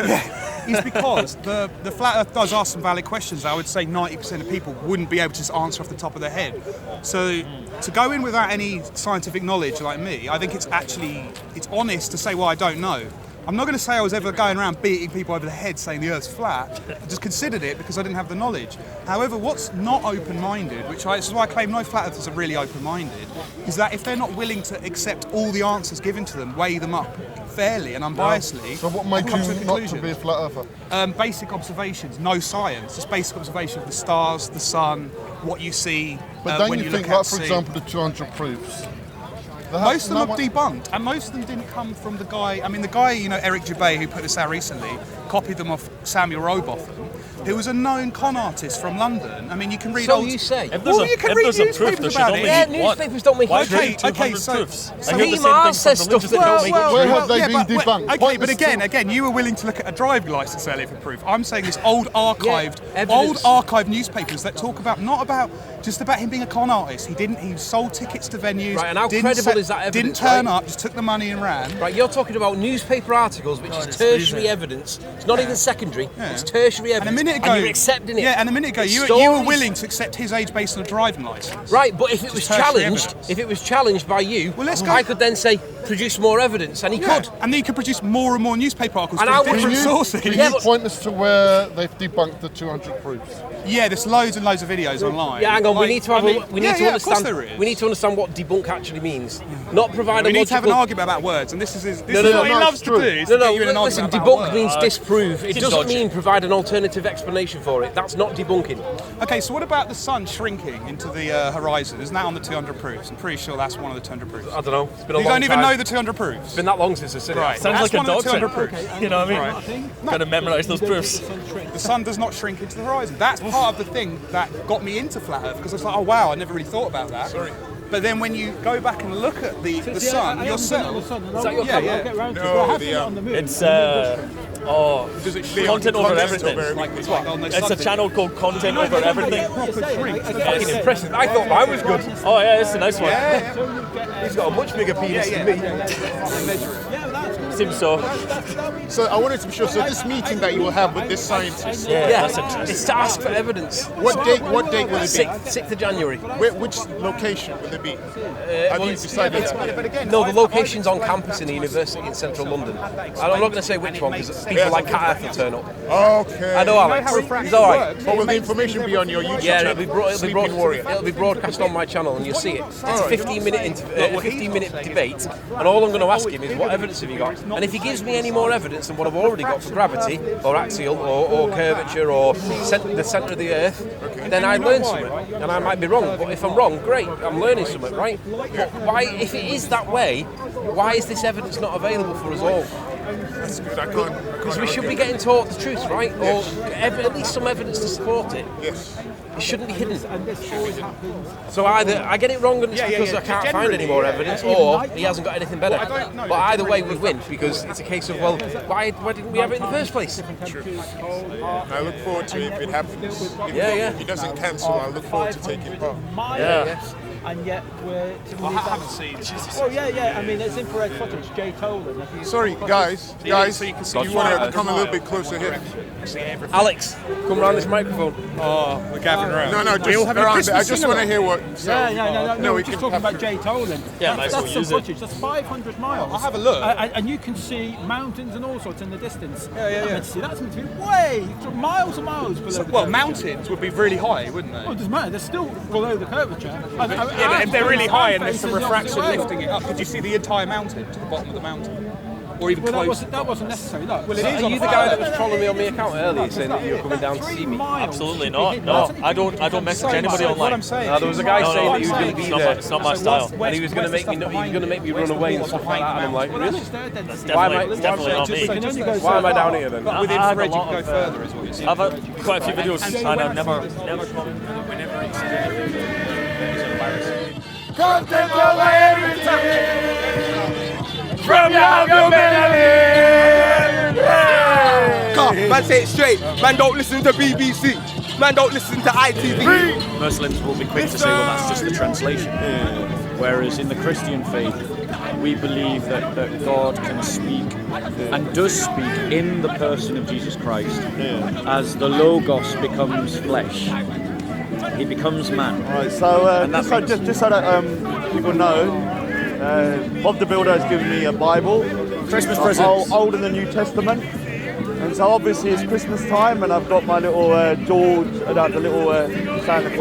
is because the flat earth does ask some valid questions. I would say 90% of people wouldn't be able to just answer off the top of their head. So to go in without any scientific knowledge like me, I think it's honest to say, well, I don't know. I'm not going to say I was ever going around beating people over the head saying the Earth's flat. I just considered it because I didn't have the knowledge. However, what's not open-minded, this is why I claim no flat earthers are really open-minded, is that if they're not willing to accept all the answers given to them, weigh them up fairly and unbiasedly. So what made you not to be a flat earther? Basic observations, no science, just basic observation of the stars, the sun, what you see. But don't when you you think, look like, at for sea. example, the 200 proofs? Most of them are debunked, and most of them didn't come from the guy. I mean, the guy, Eric Jabay, who put this out recently, copied them off Samuel Rowbotham, who was a known con artist from London. I mean, you can read. So you say? You can read newspapers about it. Yeah, newspapers don't make it. Okay, so Email says stuff that don't make it. Where have they been debunked? Okay, but again, you were willing to look at a driving licence earlier for proof. I'm saying this old archived newspapers that talk about just about him being a con artist. He sold tickets to venues. Right, and how credible is that evidence? Didn't turn up, just took the money and ran. Right, you're talking about newspaper articles, which is tertiary evidence. It's not even secondary. It's tertiary evidence. And a minute ago, you're accepting it. Yeah, and a minute ago, you were willing to accept his age based on a driving licence. Right, but if it was challenged by you, I could then say produce more evidence, and he could. And then you could produce more and more newspaper articles And from different sources. Can you point us to where they've debunked the 200 proofs? Yeah, there's loads and loads of videos online. Yeah, hang on. We need to understand. There is. We need to understand what debunk actually means. Not provide we a need to have an logical. argument about words, and this is what he No, loves to do. is to get you in an listen. argument about Debunk words. means disprove. It doesn't mean provide an alternative explanation for it. That's not debunking. Okay, so what about the sun shrinking into the horizon? Isn't that on the 200 proofs? I'm pretty sure that's one of the 200 proofs. I don't know. It's been a you long don't even time. know the 200 proofs. It's been that long since I've seen it. Right. Sounds That's like a one of the doctrine. 200 proofs. You know what I mean? Got to memorise those proofs. The sun does not shrink into the horizon. That's part of the thing that got me into flat Earth, because I was like, oh wow, I never really thought about that. Sorry. But then when you go back and look at the sun yourself, Is that your camera? No, It's content over everything. It's a channel called Content Over Everything. Fucking impressive. I thought mine was good. Oh yeah, it's a nice one. He's got a much bigger penis than me. Seems so. So I wanted to be sure. So this meeting that you will have with this scientist, That's interesting. It's to ask for evidence. what date will it be? 6th of January. Which location will it be? Have you decided that? No, the location's on campus in the university in central London. And I'm not going to say which one because people like Cat Earth will turn up. Okay. I know Alex. He's all right. But will the information be on your YouTube Yeah, channel? it'll be broadcast on my channel, and you'll see it. It's a 15-minute debate, and all I'm going to ask him is, what evidence have you got? And if he gives me any more evidence than what I've already got for gravity, or axial, or curvature, or the centre of the Earth, then I learn something, and I might be wrong. But if I'm wrong, great, I'm learning something, right? But why, if it is that way, why is this evidence not available for us all? That's good. I can't Because we should be getting taught the truth, right? Or at least some evidence to support it. Yes. It shouldn't be hidden. So either I get it wrong and it's because I can't find any more evidence, or he hasn't got anything better. But either way, we win, because it's a case of, well, why didn't we have it in the first place? True. I look forward to it if it happens. If he doesn't cancel, I look forward to taking part. And yet we're... I haven't seen it. Oh yeah, I mean it's infrared footage, Jay Tolan. Sorry, guys, you want to come a little bit closer here? Alex, come round this microphone. Oh, we're gathering around. No, just around it. I just want to hear what... No, we're just talking about Jay Tolan. Yeah, that's some footage, that's 500 miles. I'll have a look. And you can see mountains and all sorts in the distance. That's meant to be way, miles and miles below the curvature. Mountains would be really high, wouldn't they? Well, it doesn't matter, they're still below the curvature. Yeah, but if they're really high and there's some refraction lifting it up, could you see the entire mountain to the bottom of the mountain? Or even close? That wasn't necessary, look. Well, are you the guy that was trolling me on my account earlier, saying that you were coming down to see me? Absolutely not. No, I don't message anybody online. What I'm saying. There was a guy saying that he was going to be there. It's not my style. And he was going to make me run away and stuff like that. And I'm like, really? That's definitely not me. Why am I down here then? With infrared, you can go further, is what you're saying. I've had quite a few videos, and I've never. Content over everything from your humanity. Man, say it straight. Man, don't listen to BBC. Man, don't listen to ITV. Muslims will be quick to say, well, that's just the translation. Whereas in the Christian faith, we believe that God can speak and does speak in the person of Jesus Christ as the Logos becomes flesh. He becomes man. Right, so just so that people know, Bob the Builder has given me a Bible. Christmas presents. Old in the New Testament. And so obviously it's Christmas time and I've got my little George, the little Santa Claus.